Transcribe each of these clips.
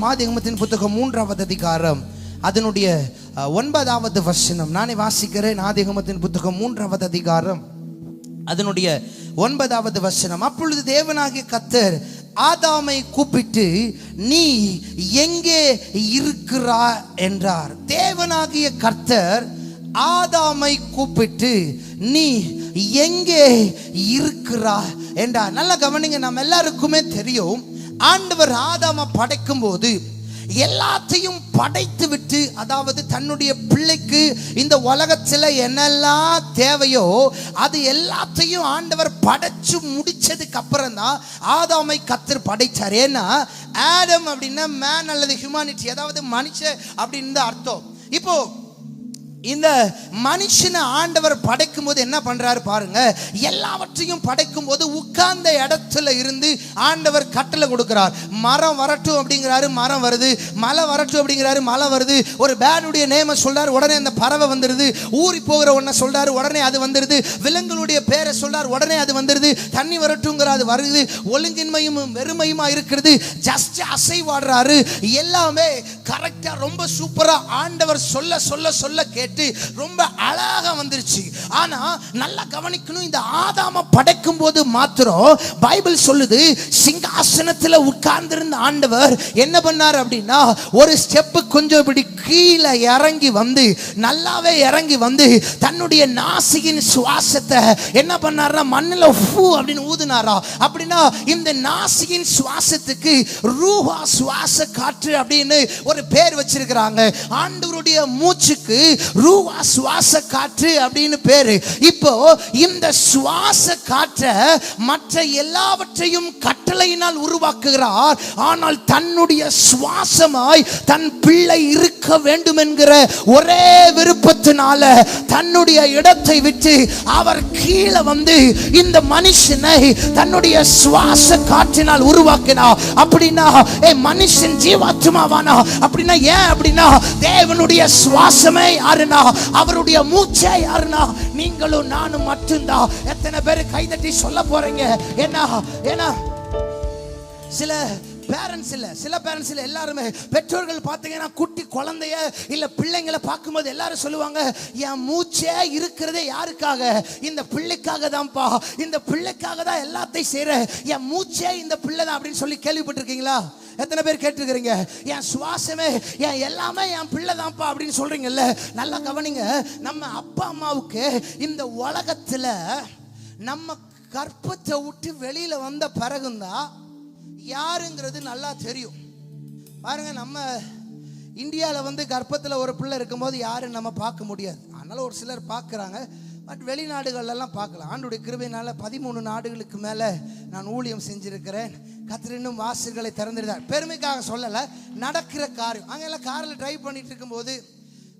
ஆதியாகமத்தின் புத்தகம் 3வது அதிகாரம் அதனுடைய 9வது வசனம் நானே வாசிக்கிறேன். ஆதியாகமத்தின் புத்தகம் 3வது அதிகாரம் அதனுடைய 9வது வசனம். அப்பொழுது தேவனாகிய கர்த்தர் ஆதாமை கூப்பிட்டு நீ எங்கே இருக்கிறாய் என்றார். தேவனாகிய கர்த்தர் ஆதாமை கூப்பிட்டு நீ எங்கே இருக்கிறாய் என்றார். நல்லா கவனிங்க. நம்ம எல்லாருக்குமே தெரியும், ஆண்டவர் ஆதாமை படைக்கும் போது எல்லாத்தையும் படைத்து விட்டு, அதாவது தன்னுடைய பிள்ளைக்கு இந்த உலகத்தில் என்னெல்லாம் தேவையோ அது எல்லாத்தையும் ஆண்டவர் படைச்சு முடிச்சதுக்கு அப்புறம் தான் ஆதாமை கர்த்தர் படைச்சார். ஏன்னா ஆடம் அப்படின்னா மேன் அல்லது ஹியூமனிட்டி, அதாவது மனுஷன் அப்படின்னு அர்த்தம். இப்போ இந்த மனுஷனை ஆண்டவர் படைக்கும் போது என்ன பண்றாரு பாருங்க. எல்லாவற்றையும் படைக்கும் போது உட்கார்ந்த இடத்துல இருந்து ஆண்டவர் கட்டளை கொடுக்கிறார். மரம் வரட்டும் அப்படிங்கிறாரு, மரம் வருது. மலை வரட்டும் அப்படிங்கிறாரு, மலை வருது. ஒரு பேனுடைய நேம சொல்றாரு, உடனே அந்த பறவை வந்துருது. ஊறி போகிற ஒன்ன சொல்றாரு, உடனே அது வந்துருது. விலங்குகளுடைய பேரை சொல்றாரு, உடனே அது வந்துருது. தண்ணி வரட்டும்ங்கிற அது வருது. ஒழுங்கின்மையும் வெறுமையுமா இருக்கிறது. ஜஸ்ட் அசைவாடுறாரு. எல்லாமே கரெக்டா ரொம்ப சூப்பரா ஆண்டவர் சொல்ல சொல்ல சொல்ல கேட்டு ரொம்ப அழகா வந்துருச்சு. ஆனா நல்லா கவனிக்கணும், இந்த ஆதாமை படைக்கும் போது மாத்திரம் பைபிள் சொல்லுது, சிங்காசனத்துல உட்கார்ந்திருந்த ஆண்டவர் என்ன பண்ணார் அப்படின்னா, ஒரு ஸ்டெப் கொஞ்சம் இப்படி கீழே இறங்கி வந்து, நல்லாவே இறங்கி வந்து தன்னுடைய நாசியின் சுவாசத்தை என்ன பண்ணாரா, மண்ணில் ஃபூ அப்படின்னு ஊதுனாரா. அப்படின்னா இந்த நாசியின் சுவாசத்துக்கு ரூஹா சுவாச காற்று அப்படின்னு ஒரு பேர் வச்சிருக்கிறாங்க. ஆண்டவருடைய மூச்சுக்கு ரூஹா சுவாச காற்று அப்படின்னு பேரு. இப்போ இந்த சுவாச காற்றை மற்ற எல்லாவற்றையும் கட்டளையினால் உருவாக்குகிறார். ஆனால் தன்னுடைய சுவாசமாய் தன் பிள்ளை இருக்க வேண்டும் என்கிற ஒரே விருப்பத்தினால தன்னுடைய இடத்தை விட்டு அவர் கீழே வந்து இந்த மனுஷனை தன்னுடைய சுவாச காற்றினால் உருவாக்கினார். அப்படின்னா மனுஷன் ஜீவாத்மாவானா? அப்படின்னா ஏன் அப்படின்னா தேவனுடைய சுவாசமே யாருன்னா, அவருடைய மூச்சே யாருன்னா நீங்களும் நானும் மட்டும்தான். எத்தனை பேர் கைதட்டி சொல்ல போறீங்க? ஏன்னா சில பேரண்ட்ஸ் இல்ல எல்லாருமே பெற்றோர்கள் பார்த்தீங்கன்னா குட்டி குழந்தைய இல்ல பிள்ளைங்களை பார்க்கும்போது எல்லாரும் சொல்லுவாங்க, என் மூச்சே இருக்கிறதே யாருக்காக? இந்த பிள்ளைக்காக தான்ப்பா. இந்த பிள்ளைக்காக தான் எல்லாத்தையும் செய்யறேன். என் மூச்சே இந்த பிள்ளை தான் அப்படின்னு சொல்லி கேள்விப்பட்டிருக்கீங்களா? எத்தனை பேர் கேட்டிருக்கிறீங்க? என் சுவாசமே என் எல்லாமே என் பிள்ளை தான்ப்பா அப்படின்னு சொல்றீங்கல்ல. நல்லா கவனிங்க. நம்ம அப்பா அம்மாவுக்கு இந்த உலகத்துல நம்ம கர்ப்பத்தை விட்டு வெளியில வந்த பிறகுதான் யாருங்கிறது நல்லா தெரியும். பாருங்க, நம்ம இந்தியாவில் வந்து கர்ப்பத்தில் ஒரு பிள்ளை இருக்கும்போது யாருன்னு நம்ம பார்க்க முடியாது. அதனால ஒரு சிலர் பார்க்குறாங்க. பட் வெளிநாடுகள்லாம் பார்க்கலாம். ஆண்டுடைய கிருபையினால 13 நாடுகளுக்கு மேலே நான் ஊழியம் செஞ்சுருக்கிறேன். கர்த்தர் இன்னும் வாசல்களை திறந்துருந்தார். பெருமைக்காக சொல்லலை, நடக்கிற காரியம். அங்கெல்லாம் காரில் டிரைவ் பண்ணிட்டு இருக்கும்போது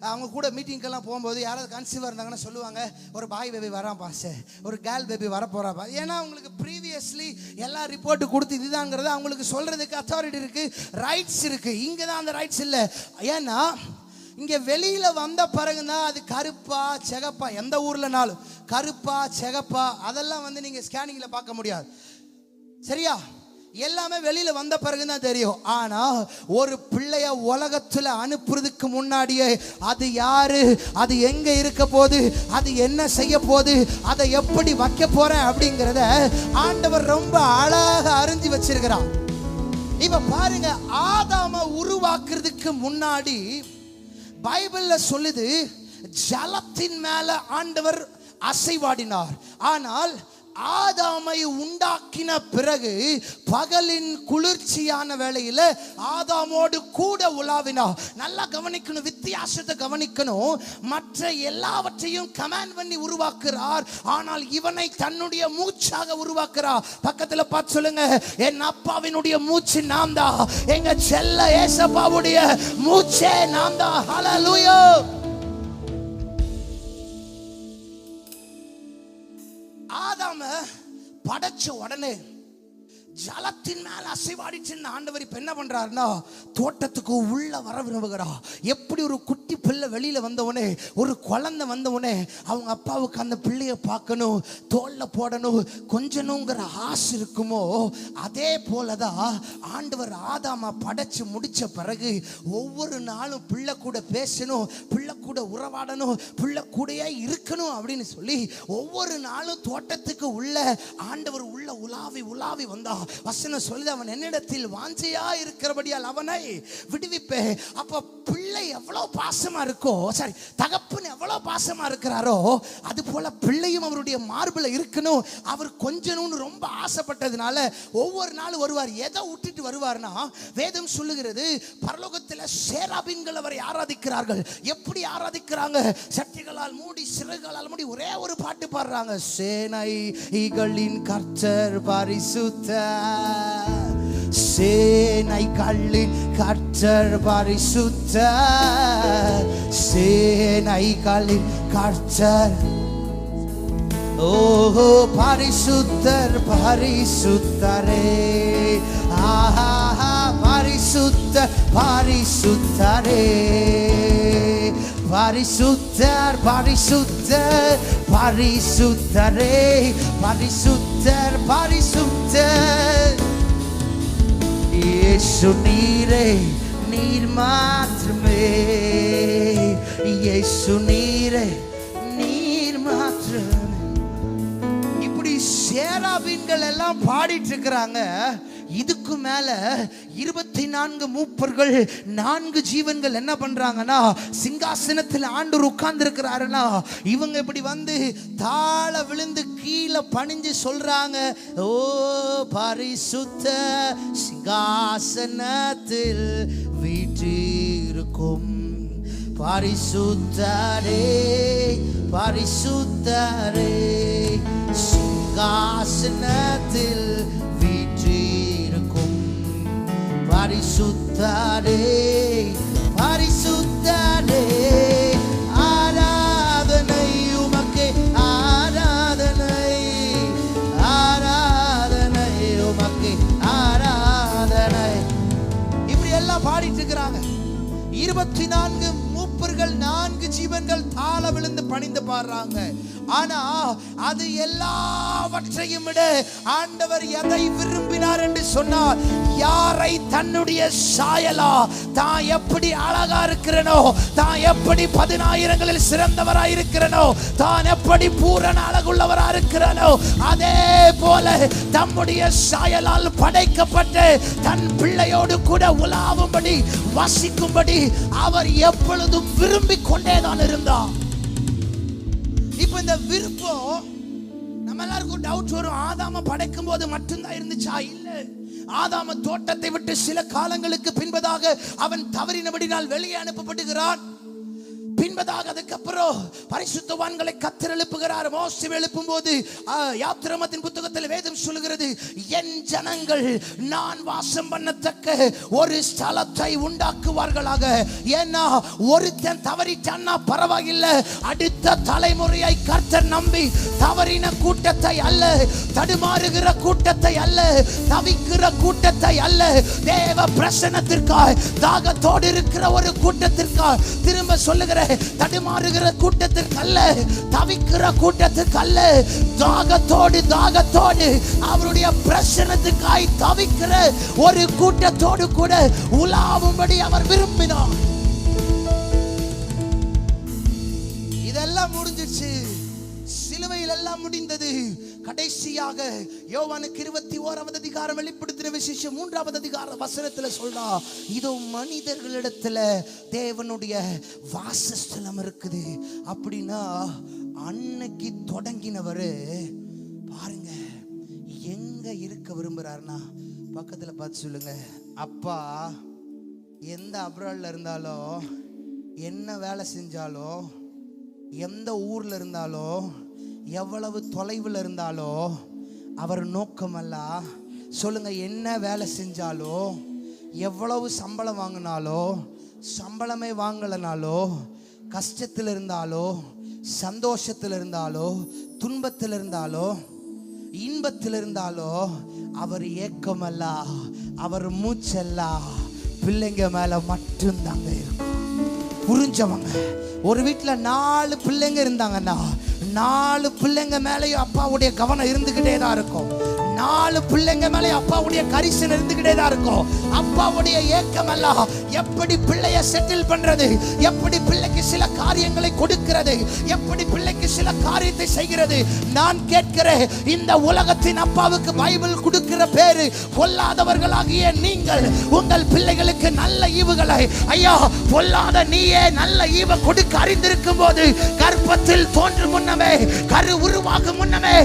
அவங்க கூட மீட்டிங்கெல்லாம் போகும்போது யாராவது கன்சீவாக இருந்தாங்கன்னா சொல்லுவாங்க, ஒரு பாய் பேபி வரான் பாஸ், ஒரு கேர்ள் பேபி வரப்போறாப்பா. ஏன்னா அவங்களுக்கு ப்ரீவியஸ்லி எல்லா ரிப்போர்ட்டு கொடுத்து இதுதாங்கிறது அவங்களுக்கு சொல்கிறதுக்கு அத்தாரிட்டி இருக்குது, ரைட்ஸ் இருக்குது. இங்கே தான் அந்த ரைட்ஸ் இல்லை. ஏன்னா இங்கே வெளியில் வந்த பிறகுதான் அது கருப்பா செகப்பா, எந்த ஊர்லனாலும் கருப்பா செகப்பா அதெல்லாம் வந்து நீங்கள் ஸ்கேனிங்கில் பார்க்க முடியாது. சரியா? எல்லாமே வெளியில வந்த பிறகுதான் தெரியும். ஆனா ஒரு பிள்ளைய உலகத்துல அனுப்புறதுக்கு முன்னாடியே அது யாரு, அது எங்க இருக்க போது, அது என்ன செய்ய போது, அதை எப்படி வைக்க போறேன் அப்படிங்கிறத ஆண்டவர் ரொம்ப அழகா அறிஞ்சு வச்சிருக்கிறார். இப்ப பாருங்க, ஆதாம உருவாக்குறதுக்கு முன்னாடி பைபிள்ல சொல்லுது, ஜலத்தின் மேல ஆண்டவர் அசைவாடினார். ஆனால் ஆதாமை உண்டாக்கின பிறகு பகலின் குளிர்ச்சியான வேளையில ஆதாமோடு கூட உலாவினார். நல்லா கவனிக்கணும், வித்தியாசத்தை கவனிக்கணும். மற்ற எல்லாவற்றையும் கமாண்ட் பண்ணி உருவாக்குறார், ஆனால் இவனை தன்னுடைய மூச்சாக உருவாக்குறார். பக்கத்துல பார்த்து சொல்லுங்க, என் அப்பாவினுடைய மூச்சு நான் தான், எங்க செல்ல ஏசப்பாவுடைய மூச்சே நான் தான். ஹல்லேலூயா. ஆதாம படைச்ச உடனே ஜலத்தின் மேல அசைவாடிச்சு ஆண்டவர் இப்ப என்ன பண்றாருன்னா தோட்டத்துக்கு உள்ள வர விரும்புகிறா. எப்படி ஒரு குட்டி பிள்ளை வெளியில வந்தவனே, ஒரு குழந்தை வந்தவனே அவங்க அப்பாவுக்கு அந்த பிள்ளைய பார்க்கணும், தோல்ல போடணும், கொஞ்சணுங்கிற ஆசை இருக்குமோ, அதே போலதான் ஆண்டவர் ஆதாமா படைச்சு முடிச்ச பிறகு ஒவ்வொரு நாளும் பிள்ளை கூட பேசணும், பிள்ளை கூட உறவாடணும், பிள்ளை கூடயே இருக்கணும் அப்படின்னு சொல்லி ஒவ்வொரு நாளும் தோட்டத்துக்கு உள்ள ஆண்டவர் உள்ள உலாவி உலாவி வந்தா. வசனம் சொல்லுது, அவன் என்னிடத்தில் வாஞ்சையா இருக்கிறபடியால் அவனை விடுவிப்பே. அப்ப பிள்ளை எவ்வளவு பாசமா இருக்கோ, சரி தகப்பன் எவ்வளவு பாசமா இருக்கிறாரோ, அது போல பிள்ளையும் அவருடைய மார்பில் இருக்கணும். அவர் கொஞ்சணும்னு ரொம்ப ஆசைப்பட்டதுனால ஒவ்வொரு நாளும் வருவார். எதை விட்டுட்டு வருவார்னா, வேதம் சொல்லுகிறது பரலோகத்தில் சேராபீன்கள் அவரை ஆராதிக்கிறார்கள். எப்படி ஆராதிக்கிறாங்க? சட்டைகளால் மூடி, சிறகுகளால் மூடி ஒரே ஒரு பாட்டு பாடுறாங்க. சேனைகளின் கர்த்தர் பரிசுத்தர், சேனைகளின் கர்த்தர் பரிசுத்தர், சேனைகளின் கர்த்தர், ஓஹோ பரிசுத்தர் பரிசுத்தரே, ஆஹா பரிசுத்தர் பரிசுத்தரே, பரிசுத்தர் பரிசுத்தர் பரிசுத்தரே, பரிசுத்தர் பரிசுத்தர். இயேசு நீரே, நீர் மாத்திரமே, இயேசு நீரே, நீர் மாத்திரமே. இப்படி சேராபீன்கள் எல்லாம் பாடிட்டு இருக்கிறாங்க. இதுக்கு மேல 24 மூப்பர்கள், 4 ஜீவன்கள் என்ன பண்றாங்கன்னா, சிங்காசனத்தில் ஆண்டவர் உட்கார்ந்து இருக்கிறாருன்னா இவங்க இப்படி வந்து தாழ விழுந்து கீழே பணிஞ்சு சொல்றாங்க, ஓ பரிசுத்த சிங்காசனத்தில் வீற்றிருக்கும் பரிசுத்தரே, பரிசுத்தரே, சிங்காசனத்தில் பரிசுத்தரே, பரிசுத்தரே, ஆராதனை உமக்கே, ஆராதனை, ஆராதனை உமக்கே, ஆராதனை. இப்படி எல்லாம் பாடிட்டு இருக்கிறாங்க. 24 மூப்பர்கள், 4 ஜீவன்கள் தாழ விழுந்து பணிந்து பாடுறாங்க. ஆனா அது எல்லாவற்றையும் விட ஆண்டவர் எதை விரும்பினார் என்று சொன்னார், யாரை தன்னுடைய சாயலா, தான் எப்படி அழகா இருக்கிறனோ, தான் எப்படி 10,000களில் சிறந்தவராய் இருக்கிறனோ, தான் எப்படி பூரண அழகுள்ளவரா இருக்கிறனோ, அதே போல தம்முடைய சாயலால் படைக்கப்பட்டு தன் பிள்ளையோடு கூட உலாவும்படி வசிக்கும்படி அவர் எப்பொழுதும் விரும்பிக் கொண்டேதான் இருந்தார். இப்ப இந்த விருப்பம் நம்ம எல்லாருக்கும் டவுட் வரும், ஆதாம படைக்கும் போது மட்டும்தான் இருந்துச்சா? இல்ல, ஆதாம தோட்டத்தை விட்டு சில காலங்களுக்கு பின்பதாக அவன் தவறினபடினால் வெளியே அனுப்பப்படுகிறான். பின்பதாக அதுக்கப்புறம் பரிசுத்தவான்களை கர்த்தர் எழுப்புகிறார். மோசே எழுப்பும் போது யாத்திராகமத்தின் புத்தகத்தில் வேதம் சொல்லுகிறது, என் ஜனங்கள் நான் வாசம் பண்ணத்தக்க ஒரு ஸ்தலத்தை உண்டாக்குவார்களாக. ஏன்னா ஒருத்தன் தவறிட்டான்னா பரவாயில்லை, அடுத்த தலைமுறையை கர்த்தர் நம்பி தவறின கூட்டத்தை அல்ல, தடுமாறுகிற கூட்டத்தை அல்ல, தவிக்கிற கூட்டத்தை அல்ல, தேவ பிரசன்னத்திற்காக தாகத்தோடு இருக்கிற ஒரு கூட்டத்திற்காக, திரும்ப சொல்லுகிற தடுமாறுகிற கூட்டத்திற்கு அல்ல, தவிக்கிற கூட்டத்திற்கு அல்ல, தாகத்தோடு தாகத்தோடு அவருடைய பிரசன்னத்துக்காய் தவிக்கிற ஒரு கூட்டத்தோடு கூட உலாவும்படி அவர் விரும்பினார். இதெல்லாம் முடிஞ்சிச்சு, சிலுவையில் எல்லாம் முடிந்தது. கடைசியாக யோவானுக்கு 21வது அதிகாரம் வெளிப்படுத்தின விசேஷம் 3வது அதிகார வசனத்துல சொல்றா, இதோ மனிதர்களிடத்துல தேவனுடைய வாசஸ்தலம் இருக்குது. அப்படின்னா அன்னைக்கு தொடங்கினவரு பாருங்க எங்க இருக்க விரும்புறாருன்னா, பக்கத்துல பார்த்து சொல்லுங்க, அப்பா எந்த அப்ராட்ல இருந்தாலோ, என்ன வேலை செஞ்சாலோ, எந்த ஊர்ல இருந்தாலோ, எவ்வளவு தொலைவில் இருந்தாலோ அவர் நோக்கம் அல்ல. சொல்லுங்க, என்ன வேலை செஞ்சாலோ, எவ்வளவு சம்பளம் வாங்கினாலோ, சம்பளமே வாங்கலனாலோ, கஷ்டத்தில் இருந்தாலோ, சந்தோஷத்தில் இருந்தாலோ, துன்பத்தில் இருந்தாலோ, இன்பத்தில் இருந்தாலோ அவர் ஏக்கமல்ல, அவர் மூச்சல்ல பிள்ளைங்க மேல மட்டும்தாங்க இருக்கும். புரிஞ்சவங்க. ஒரு வீட்டுல 4 பிள்ளைங்க இருந்தாங்கன்னா 4 பிள்ளைங்க மேலேயும் அப்பாவுடைய கவனம் இருந்துகிட்டே தான் இருக்கும். 4 பிள்ளைங்க மேலே அப்பாவுடைய கரிசனை இருந்துகிட்டே தான் இருக்கும். அப்பாவுடைய ஏக்கம் எல்லாம் எப்படி பிள்ளைய செட்டில் பண்றது, எப்படி பிள்ளைக்கு சில காரியங்களை கொடுக்கிறது, எப்படி பிள்ளைக்கு சில காரியத்தை செய்கிறது. நான் கேட்கிறேன், இந்த உலகத்தின் அப்பாவுக்கு பைபிள் கொடுக்கிற பேரு பொல்லாதவர்களாகிய நீங்கள் உங்கள் பிள்ளைகளுக்கு நல்ல ஈவுகளை, ஐயா பொல்லாத நீயே நல்ல ஈவை கொடுக்க அறிந்திருக்கும் போது, கர்ப்பத்தில் தோன்றும் முன்னமே, கரு உருவாகும் முன்னமே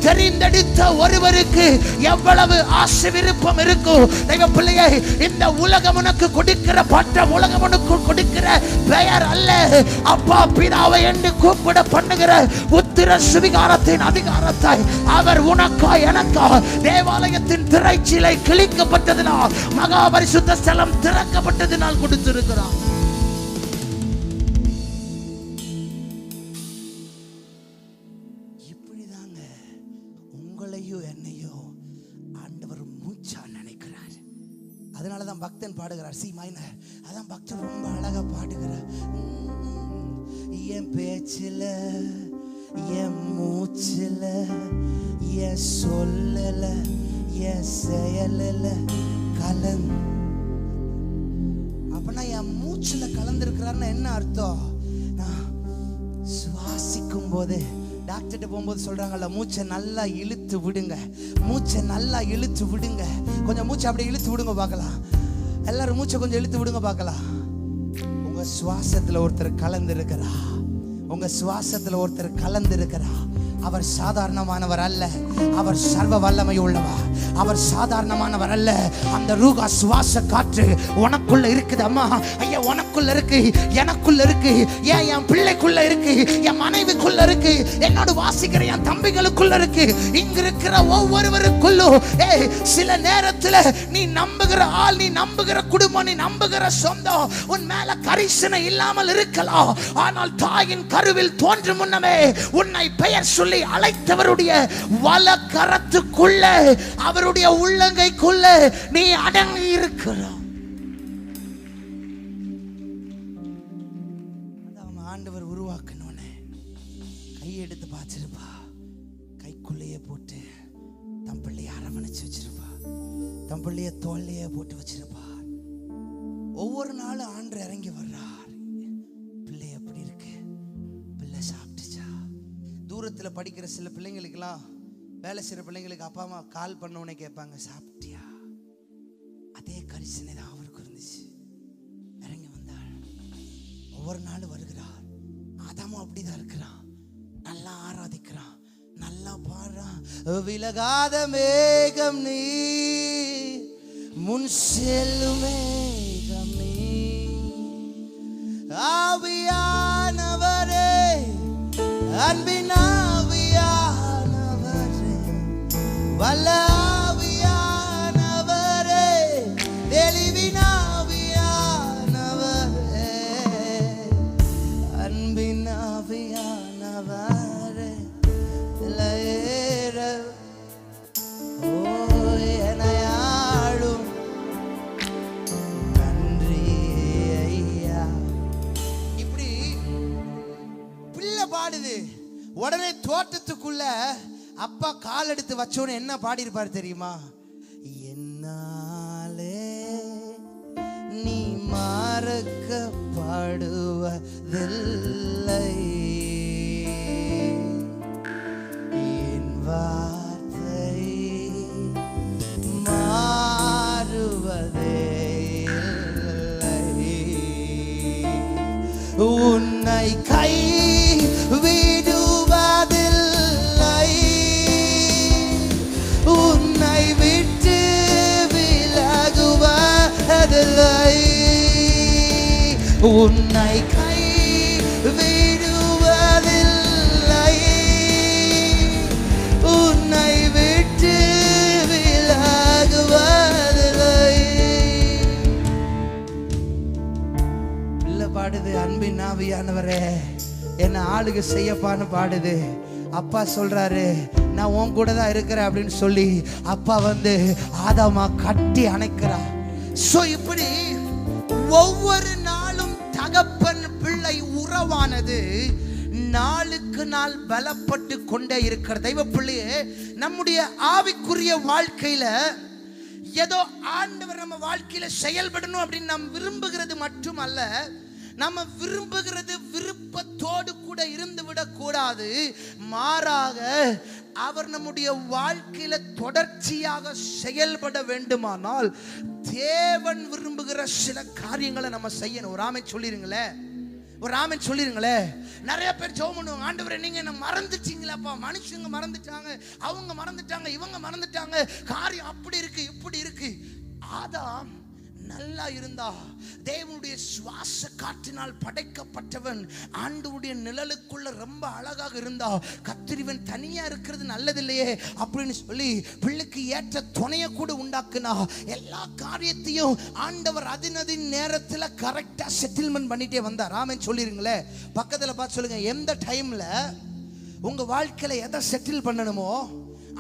தெரிந்தெடுத்த ஒருவருக்கு எவ்வளவு ஆசை விருப்பம் இருக்கும். தெய்வ பிள்ளையே, இந்த உலகம் உனக்கு கொடுக்கிற பட்டம், உலகம் உனக்கு கொடுக்கிற பெயர் அல்ல. அப்பா பிதாவை என்று கூப்பிட பண்ணுகிற உத்திர சுவிகாரத்தின் அதிகாரத்தை அவர் உனக்கா எனக்கா தேவாலயத்தின் திரைச்சீலை கிழிக்கப்பட்டதினால், மகா பரிசுத்த ஸ்தலம் திறக்கப்பட்டதினால் கொடுத்திருக்கிறார். இப்படிதாங்க உங்களையோ என்னையோ ஆண்டவர் மூச்சா நினைக்கிறார். அதனாலதான் பக்தன் பாடுகிறார், சி மைனர். அதான் பக்தன் ரொம்ப அழகா பாடுகிறார். என் பேச்சில, என் மூச்சில, என் சொல்லல, என் செயலில் கலந்து. அப்படின்னா என் மூச்சுல கலந்துருக்கிறாருன்னு என்ன அர்த்தம்? நான் சுவாசிக்கும் போது, டாக்டர்கிட்ட போகும்போது சொல்றாங்கல்ல, மூச்சை நல்லா இழுத்து விடுங்க, மூச்சை நல்லா இழுத்து விடுங்க. கொஞ்சம் மூச்சை அப்படியே இழுத்து விடுங்க பார்க்கலாம். எல்லாரும் மூச்சை கொஞ்சம் இழுத்து விடுங்க பார்க்கலாம். உங்க சுவாசத்துல ஒருத்தர் கலந்து இருக்கிறா, உங்க சுவாசத்துல ஒருத்தர் கலந்து இருக்கிறா. அவர் சாதாரணமானவர் அல்ல, அவர் சர்வ வல்லமை உள்ளவர். அவர் சாதாரணமானவர் அல்ல. அந்த ரூகா சுவாச காற்று உனக்குள்ள இருக்குது. அம்மா ஐயா, உனக்குள்ள இருக்கு, எனக்குள்ள இருக்கு, ஏன் என் பிள்ளைக்குள்ள இருக்கு, என் மனைவிக்குள்ள இருக்கு, என்னோட வாசிக்கிற என் தம்பிகளுக்குள்ள இருக்கு. இங்க இருக்கிற ஒவ்வொருவருக்குள்ளும் சில நேரத்துல நீ நம்புகிற ஆள், நீ நம்புகிற குடும்பம், நீ நம்புகிற சொந்தம் உன் மேல கரிசனை இல்லாமல் இருக்கலாம். ஆனால் தாயின் கருவில் தோன்றும் முன்னமே உன்னை பெயர் சொல்லி அழைத்தவருடைய வல கரத்துக்குள்ள, அவருடைய உள்ளங்கைக்குள்ள நீ அடங்கி இருக்கிறாய். ஆண்டவர் உருவாக்கணும்னு கையெடுத்து பார்த்திருப்பா, கைக்குள்ளேயே போட்டு தம் பிள்ளைய அரவணைச்சு வச்சிருப்பா, தம் பிள்ளைய தோல்லையே போட்டு வச்சிருப்பா. ஒவ்வொரு நாளும் ஆண்டு இறங்கி வர்றார். பிள்ளை எப்படி இருக்கு, பிள்ளை சாப்பிட்டுச்சா? தூரத்தில் படிக்கிற சில பிள்ளைங்களுக்கெல்லாம், வேலை செய்கிற பிள்ளைங்களுக்கு அப்பா அம்மா கால் பண்ணவனே கேட்பாங்க, சாப்பிட்டியா? அதே கரிசனை தான் அவருக்கு இருந்துச்சு. இறங்கி வந்தாள், ஒவ்வொரு நாளும் வருகிறார். ஆதாமும் அப்படிதான் இருக்கிறான், நல்லா ஆராதிக்கிறான், நல்லா பாடுறான். விலகாத மேகம் நீ, முன் செல்லும் மேகம் நீ, ஆவியானவரே, அன்பின் ஆவியானவரே, வல்ல ஆவியானவரே, தெளிவின் ஆவியானவரே, அன்பின் ஆவியானவரே, எனையாளும் நன்றி ஐயா. இப்படி பிள்ளை பாடுது. உடனே தோட்டத்துக்குள்ள அப்பா கால் எடுத்து வச்சோன்னு என்ன பாடியிருப்பாரு தெரியுமா? என்னாலே நீ மறக்கப்படுவதில்லை, என் வார்த்தை மாறுவதே இல்லை, உன்னை கை விடுவதில்லை, உன்னை விட்டு விலகுவதில்லை, உன்னை கை விடுவதில்லை, உன்னை விட்டு விலகுவதில்லை. பிள்ளை பாடுது, அன்பின் ஆவியானவரே என்ன ஆளுக செய்யப்பான்னு பாடுது. அப்பா சொல்றாரு, நான் உன் கூட தான் இருக்கிறேன் அப்படின்னு சொல்லி அப்பா வந்து ஆதாமா கட்டி அணைக்கிறார். சோ இப்படி ஒவ்வொரு நாளும் தகப்பன் பிள்ளை உறவானது நாளுக்கு நாள் பலப்பட்டு கொண்டே இருக்கிற தெய்வ பிள்ளையே, நம்முடைய ஆவிக்குரிய வாழ்க்கையில ஏதோ ஆண்டவர் நம்ம வாழ்க்கையில செயல்படணும் அப்படின்னு நாம் விரும்புகிறது மட்டுமல்ல, நம்ம விரும்புகிறது விருப்பத்தோடு கூட இருந்து விடக் கூடாது. மாறாக அவர் நம்முடைய வாழ்க்கையில தொடர்ச்சியாக செயல்பட வேண்டுமானால் தேவன் விரும்புகிற சில காரியங்களை நம்ம செய்யணும். ஒரு ஆமென் சொல்லிருங்களேன், ஒரு ஆமென் சொல்லிருங்களேன். நிறைய பேர் ஜெபம் பண்ணுவாங்க, ஆண்டவரே நீங்க என்ன மறந்துட்டீங்களாப்பா, மனுஷங்க மறந்துட்டாங்க, அவங்க மறந்துட்டாங்க, இவங்க மறந்துட்டாங்க, காரியம் அப்படி இருக்கு இப்படி இருக்கு. ஆதாம் நல்லா இருந்தா, தேவனுடைய சுவாச காற்றினால் படைக்கப்பட்டவன், ஆண்டவருடைய நிழலுக்குள்ள ரொம்ப அழகாக இருந்தா, கத்திரிவன் தனியா இருக்கிறது நல்லதில்லையே அப்படின்னு சொல்லி பிள்ளைக்கு ஏற்ற துணைய கூட உண்டாக்குனா, எல்லா காரியத்தையும் ஆண்டவர் அதின் நேரத்துல கரெக்டா செட்டில்மெண்ட் பண்ணிட்டே வந்தார். ஆமென் சொல்லிருங்களே. பக்கத்துல பார்த்து சொல்லுங்க, எந்த டைம்ல உங்க வாழ்க்கையில எதை செட்டில் பண்ணணுமோ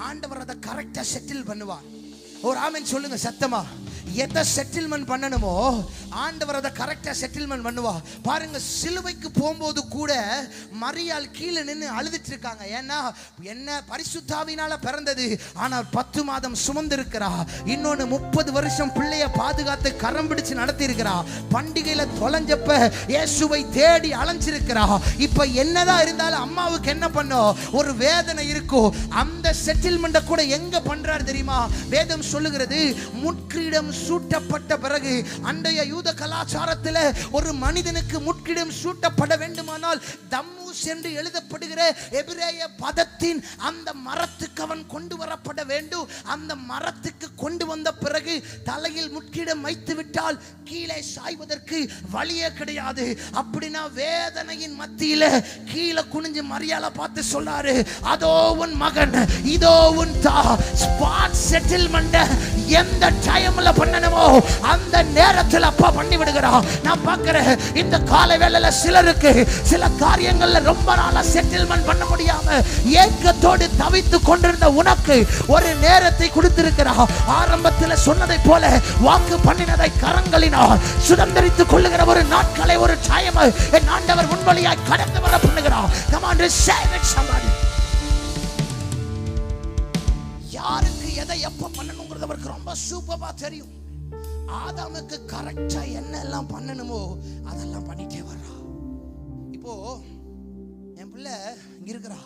ஆண்டவர் அதை கரெக்டா செட்டில் பண்ணுவார். ஒரு ஆமென் சொல்லுங்க சத்தமா. எதை செட்டில்மெண்ட் பண்ணணுமோ ஆண்டவர் அதை கரெக்டா செட்டில்மெண்ட் பண்ணுவா. பாருங்க, சிலுவைக்கு போகும்போது கூட மரியாள் கீழே நின்று அழுதுட்டு இருக்காங்க. ஏன்னா என்ன, பரிசுத்தாவினால பிறந்தது, ஆனால் 10 மாதம் சுமந்திருக்கிறா. இன்னொன்னு 30 வருஷம் பிள்ளைய பாதுகாத்து கரம் பிடிச்சு நடத்தி இருக்கிறா. பண்டிகையில தொலைஞ்சப்ப இயேசுவை தேடி அலைஞ்சிருக்கிறா. இப்ப என்னதான் இருந்தாலும் அம்மாவுக்கு என்ன பண்ணும், ஒரு வேதனை இருக்கும். அந்த செட்டில்மெண்ட கூட எங்க பண்றாரு தெரியுமா? வேதம் சொல்லுகிறது, முட்கிரீடம் சூட்டப்பட்ட பிறகு, அன்றைய யூத கலாச்சாரத்தில் ஒரு மனிதனுக்கு முட்கிரீடம் சூட்டப்பட வேண்டுமானால் தம்மூஸ் என்று எழுதப்படுகிற எபிரேய பதத்தின் அந்த மரத்துக்கு அவன் கொண்டு வரப்பட வேண்டும். அந்த மரத்துக்கு கொண்டு வந்த பிறகு தலையில் முட்கிரீடம் வைத்து விட்டால் கீழே சாய்வதற்கு வழியே கிடையாது. அப்படின்னா வேதனையின் மத்தியில கீழே குனிஞ்சு மரியாதை பார்த்து சொல்றாரு, அதோ உன் மகன், இதோ உன் தா. ஸ்பாட் செட்டில்மெண்ட் எந்த டைம்ல பண்ணணுமோ அந்த நேரத்தில் அப்பா பண்ணி விடுகிறான். நான் பார்க்கிறேன், இந்த காலை வேளையில சிலருக்கு சில காரியங்கள்ல ரொம்ப நாளா செட்டில்மெண்ட் பண்ண முடியாம ஏக்கத்தோடு தவித்து கொண்டிருந்த உனக்கு ஒரு நேரத்தை கொடுத்திருக்கிறான். ஆரம்பத்தில் சொன்னதை போல வாக்கு பண்ணினதை கரங்களினால் சுதந்திரித்துக் கொள்ளுகிற ஒரு நாட்களை, ஒரு டைம் என் ஆண்டவர் முன்வழியாய் கடந்து வர பண்ணுகிறான். Come on, receive it somebody. யாருக்கு எதை எப்ப பண்ணணும்ங்கிறது அவருக்கு ரொம்ப சூப்பரா தெரியும். ஆதாமுக்கு கரெக்டா என்ன எல்லாம் பண்ணணுமோ அதெல்லாம் பண்ணிட்டே வர்றா. இப்போ என் பிள்ளை இங்க இருக்கிறா,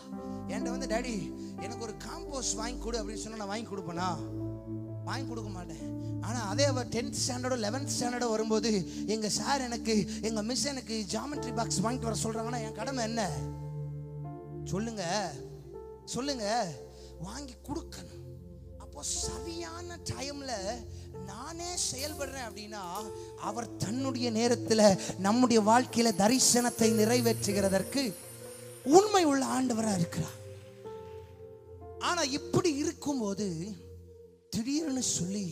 என்கிட்ட வந்து டாடி எனக்கு ஒரு காம்போஸ்ட் வாங்கி கொடு அப்படின்னு சொன்னா நான் வாங்கி கொடுப்பேனா? வாங்கி கொடுக்க மாட்டேன். ஆனா அதே அவ 10th ஸ்டாண்டர்டோ 11th ஸ்டாண்டர்டோ வரும்போது எங்க சார் எனக்கு, எங்க மிஸ் எனக்கு ஜாமெட்ரி பாக்ஸ் வாங்கிட்டு வர சொல்றாங்கன்னா என் கடமை என்ன? சொல்லுங்க சொல்லுங்க, வாங்கி கொடுக்கணும். அப்போ சரியான டைம்ல நானே செயல்படுறேன் அப்படின்னா அவர் தன்னுடைய நேரத்தில் நம்முடைய வாழ்க்கையில தரிசனத்தை நிறைவேற்றுகிறதற்கு உண்மை உள்ள ஆண்டவரா இருக்கிறார். ஆனா இப்படி இருக்கும்போது திடீர்னு சொல்லி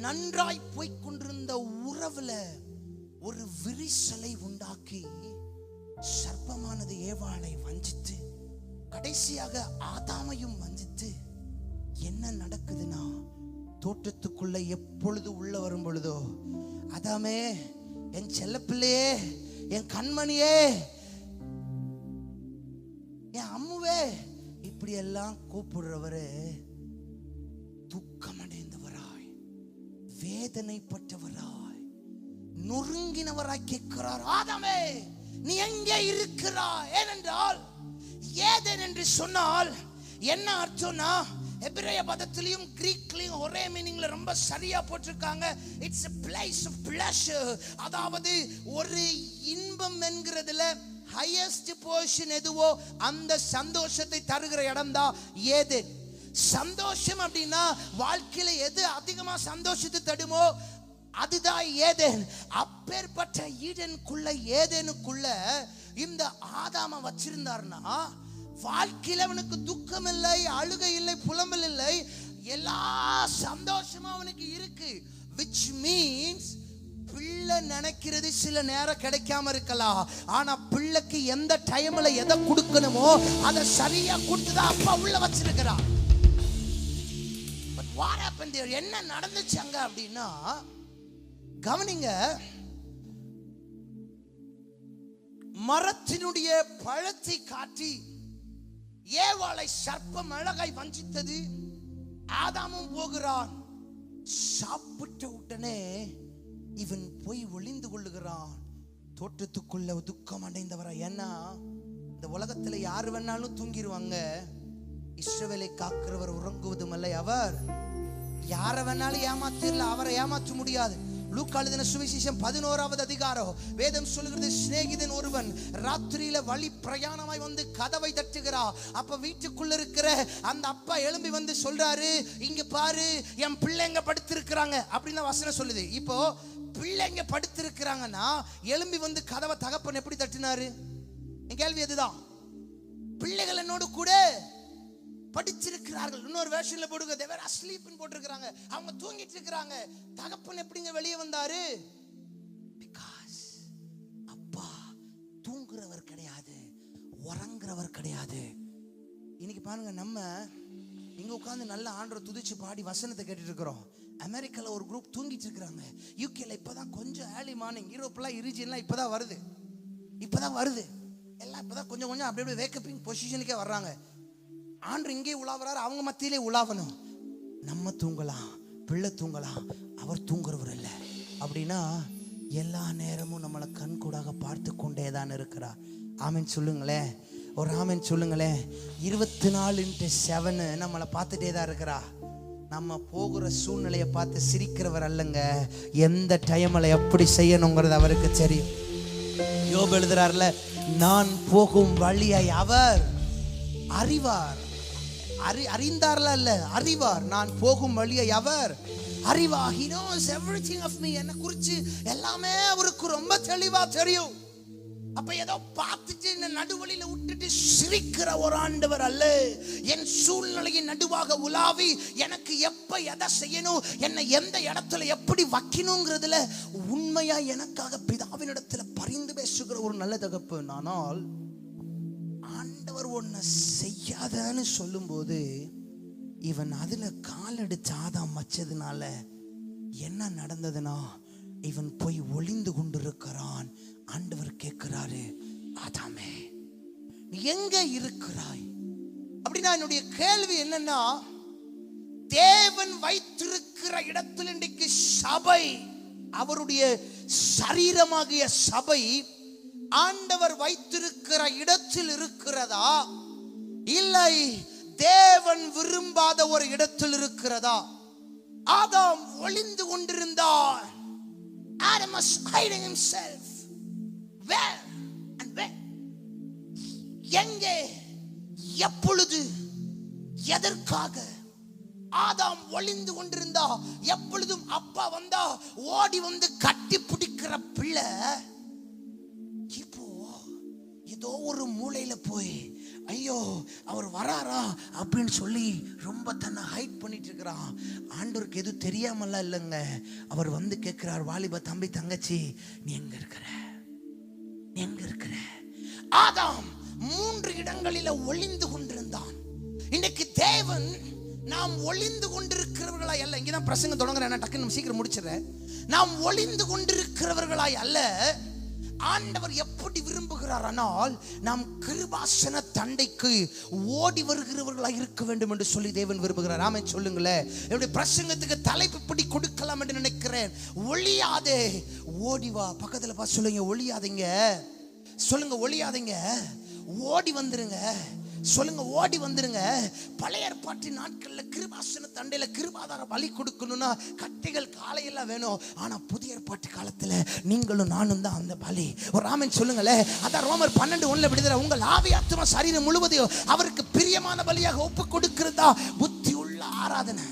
நன்றாய் போய்கொண்டிருந்த உறவுல ஒரு விரிசலை உண்டாக்கி சர்ப்பமானது ஏவாளை வஞ்சித்து கடைசியாக ஆதாமையும் வஞ்சித்து என்ன நடக்குதுன்னா, தோட்டத்துக்குள்ள எப்பொழுது உள்ள வரும் பொழுதோ, அதாமே என் செல்லப்பிள்ளையே, என் கண்மணியே, என் அம்முவே, இப்படி எல்லாம் கூப்பிடுறவரு துக்கமடைந்தவராய், வேதனைப்பட்டவராய், நொறுங்கினவராய் கேட்கிறார், ஆதாமே நீ எங்கே இருக்கிறாய்? ஏனென்றால் ஏதேன் என்று சொன்னால் என்ன அர்த்தம்னா, எபிரேய பதத்திலையும் கிரீக்லயும் ஒரே மீனிங்ல ரொம்ப சரியா போட்டிருக்காங்க. It's a place of pleasure. அதாவது ஒரு இன்பம் என்கிறதுல ஹையஸ்ட் போர்ஷன் எதுவோ அந்த சந்தோஷத்தை தருகிற இடம் தான் ஏதேன். சந்தோஷம் அப்படின்னா வாழ்க்கையில எது அதிகமா சந்தோஷத்தை தருமோ அதுதான் ஏதேன். அப்பேற்பட்ட ஈடனுக்குள்ள ஏதேனுக்குள்ள இந்த ஆதாம வச்சிருந்தார்னா வாழ்க்கையில அவனுக்கு துக்கம் இல்லை, அழுகை இல்லை, புலம்பல் இல்லை, எல்லா சந்தோஷமும் அவனுக்கு இருக்கு. which means பிள்ளை நினைக்கிறது சில நேரம் கிடைக்காம இருக்கலாம், ஆனா பிள்ளைக்கு எந்த டைம்ல எதை கொடுக்கணுமோ அதை சரியா கொடுத்துதான் அப்பா உள்ள வச்சிருக்கிறான். என்ன நடந்துச்சு அங்க அப்படின்னா, கவனிங்க, மரத்தினுடைய பழத்தை காட்டி ஏவாளை சர்ப்பம் அழகாய் வஞ்சித்தது. ஆதாமும் போகிறான், சாப்பிட்ட உடனே இவன் போய் ஒளிந்து கொள்ளுகிறான் தோட்டத்துக்குள்ள துக்கம் அடைந்தவரா. ஏன்னா இந்த உலகத்துல யாரு வேணாலும் தூங்கிடுவாங்க, இஸ்ரவேலை காக்கிறவர் உறங்குவதும் அல்ல. அவர் யார வேணாலும் ஏமாத்திரல, அவரை ஏமாற்ற முடியாது. லூக்கா எழுதின சுவிசேஷம் 11வது அதிகாரம் வேதம் சொல்லுகிறது, சிநேகிதன் ஒருவன் ராத்திரியில வழி பிரயாணமாய் வந்து கதவை தட்டுகிறான். அப்ப வீட்டுக்குள்ள இருக்கிற அந்த அப்பா எழும்பி வந்து சொல்றாரு, இங்க பாரு என் பிள்ளைங்க படுத்திருக்கிறாங்க அப்படின்னு வசனம் சொல்லுது. இப்போ பிள்ளைங்க படுத்திருக்கிறாங்கன்னா எழும்பி வந்து கதவை தகப்பன் எப்படி தட்டினாரு? என் கேள்வி அதுதான். பிள்ளைகள் என்னோடு கூட படிச்சிருக்கிறார்கள். இன்னொரு வேர்ஷன்ல போடுங்க, they were asleep ன்னு போட்டிருக்காங்க. அவங்க தூங்கிட்டு இருக்காங்க. தகப்பன் எப்படிங்க வெளியே வந்தாரு? Because அப்பா தூங்குறவர் கிடையாது, உறங்குறவர் கிடையாது. இன்னைக்கு பாருங்க, நம்ம இங்க உட்கார்ந்து நல்ல ஆண்டவரை துதிச்சு பாடி வசனத்தை கேட்டுட்டு இருக்கிறோம். அமெரிக்கால ஒரு குரூப் தூங்கிட்டு இருக்காங்க. யூகேல இப்பதான் கொஞ்சம் ஏர்லி மார்னிங், யூரோப்லாம் ரீஜன்லாம் இப்பதான் வருது எல்லாம் இப்பதான் கொஞ்சம் கொஞ்சம் அப்படியே வேக்கப்பிங் பொசிஷனுக்கே வர்றாங்க. ஆண்டவர் இங்கே உலாவறாரு, அவங்க மத்தியிலே உலாவணும். நம்ம தூங்கலாம், பிள்ளை தூங்கலாம், அவர் தூங்குறவர் இல்லை. அப்படின்னா எல்லா நேரமும் நம்மளை கண் கூடாக பார்த்து கொண்டே தான் இருக்கிறார். ஆமென் சொல்லுங்களேன், ஒரு ஆமென் சொல்லுங்களேன். 24x7 நம்மளை பார்த்துட்டே தான் இருக்கிறா. நம்ம போகிற சூழ்நிலையை பார்த்து சிரிக்கிறவர் அல்லங்க, எந்த டைம்ல எப்படி செய்யணுங்கிறது அவருக்கு தெரியும். யோபு எழுதுறாருல, நான் போகும் வழியை அவர் அறிவார். அறிந்தார்ல அல்ல, அறிவார். நான் போகும் வழியை அவர் அறிவார். He knows everything of me. என்ன குறிச்சு எல்லாமே அவருக்கு ரொம்ப தெளிவா தெரியும். அப்ப ஏதோ பார்த்துட்டு என்ன நடுவழியில விட்டுட்டு சிரிக்கிற ஒரு ஆண்டவர் அல்ல. என் சூழ்நிலையின் நடுவாக உலாவி எனக்கு எப்ப எதை செய்யணும், என்னை எந்த இடத்துல எப்படி வைக்கணுங்கிறதுல உண்மையா எனக்காக பிதாவினிடத்துல பரிந்து பேசுகிற ஒரு நல்ல தகப்பன். ஆனால் ஆண்டவர் ஒன்ன செய்யாதன்னு சொல்லும் போது இவன் அதுல காலெடுத்து ஆதாம் வச்சதுனால என்ன நடந்ததுன்னா, இவன் போய் ஒளிந்து கொண்டிருக்கிறான். ஆண்டவர் கேட்கிறாரு, ஆதாமே நீ எங்க இருக்கிறாய் அப்படின்னா, என்னுடைய கேள்வி என்னன்னா, தேவன் வைத்திருக்கிற இடத்தில் இன்றைக்கு சபை, அவருடைய சரீரமாகிய சபை ஆண்டவர் வைத்திருக்கிற இடத்தில் இருக்கிறதா, இல்லை தேவன் விரும்பாத ஒரு இடத்தில் இருக்கிறதா? ஆதாம் ஒளிந்து கொண்டிருந்தார். Adam was hiding himself. Where and when? எங்கே, எப்பொழுது, எதற்காக ஆதாம் ஒளிந்து கொண்டிருந்தா? எப்பொழுதும் அப்பா வந்தா ஓடி வந்து கட்டி பிடிக்கிற பிள்ளை இப்போ ஏதோ ஒரு மூலையில போய் ஐயோ அவர் வராரா அப்படின்னு சொல்லி ரொம்ப தன்னை ஹைட் பண்ணிட்டு இருக்கிறான். ஆண்டவருக்கு எதுவும் தெரியாமல இல்லைங்க, அவர் வந்து கேட்கிறார், வாலிப தம்பி தங்கச்சி நீ எங்க இருக்கிற, நீ எங்க இருக்கிற? ஆதாம் 3 இடங்களில ஒளிந்து கொண்டிருந்தான். இன்னைக்கு தேவன் நாம் ஒளிந்து கொண்டிருக்கிறவர்களாய் அல்ல, இங்கதான் பிரசங்கம் தொடங்குறேன், டக்குன்னு சீக்கிரம் முடிச்சிடறேன். நாம் ஒளிந்து கொண்டிருக்கிறவர்களாய் அல்ல, ஆண்டவர் எப்படி விரும்புகிறார் ஆனால் நாம் கிருபாசன தண்டைக்கு ஓடி வருகிறவர்களாக இருக்க வேண்டும் என்று சொல்லி தேவன் விரும்புகிறார். ஆமென் சொல்லுங்களேன். என்னுடைய பிரசங்கத்துக்கு தலைப்பு இப்படி கொடுக்கலாம் என்று நினைக்கிறேன். ஒளியாதே, ஓடி வா. பக்கத்துல பார்த்து சொல்லுங்க, ஒளியாதீங்க. சொல்லுங்க, ஒளியாதீங்க, ஓடி வந்துருங்க. சொல்லுங்க, ஓடி வந்துருங்க. பழைய ஏற்பாட்டின் நாட்கள்ல கிருபாசன தண்டையில கிருபாதார பலி கொடுக்கணும்னா கட்டைகள் காலையெல்லாம் வேணும். ஆனா புதிய ஏற்பாட்டு காலத்துல நீங்களும் நானும் தான் அந்த பலி. ஒரு ஆமென் சொல்லுங்களேன். அதான் ரோமர் 12:1 விடுதலை, உங்கள் ஆவி ஆத்துமா சரீரம் முழுவதையும் அவருக்கு பிரியமான பலியாக ஒப்பு கொடுக்கிறதா புத்தி உள்ள ஆராதனை.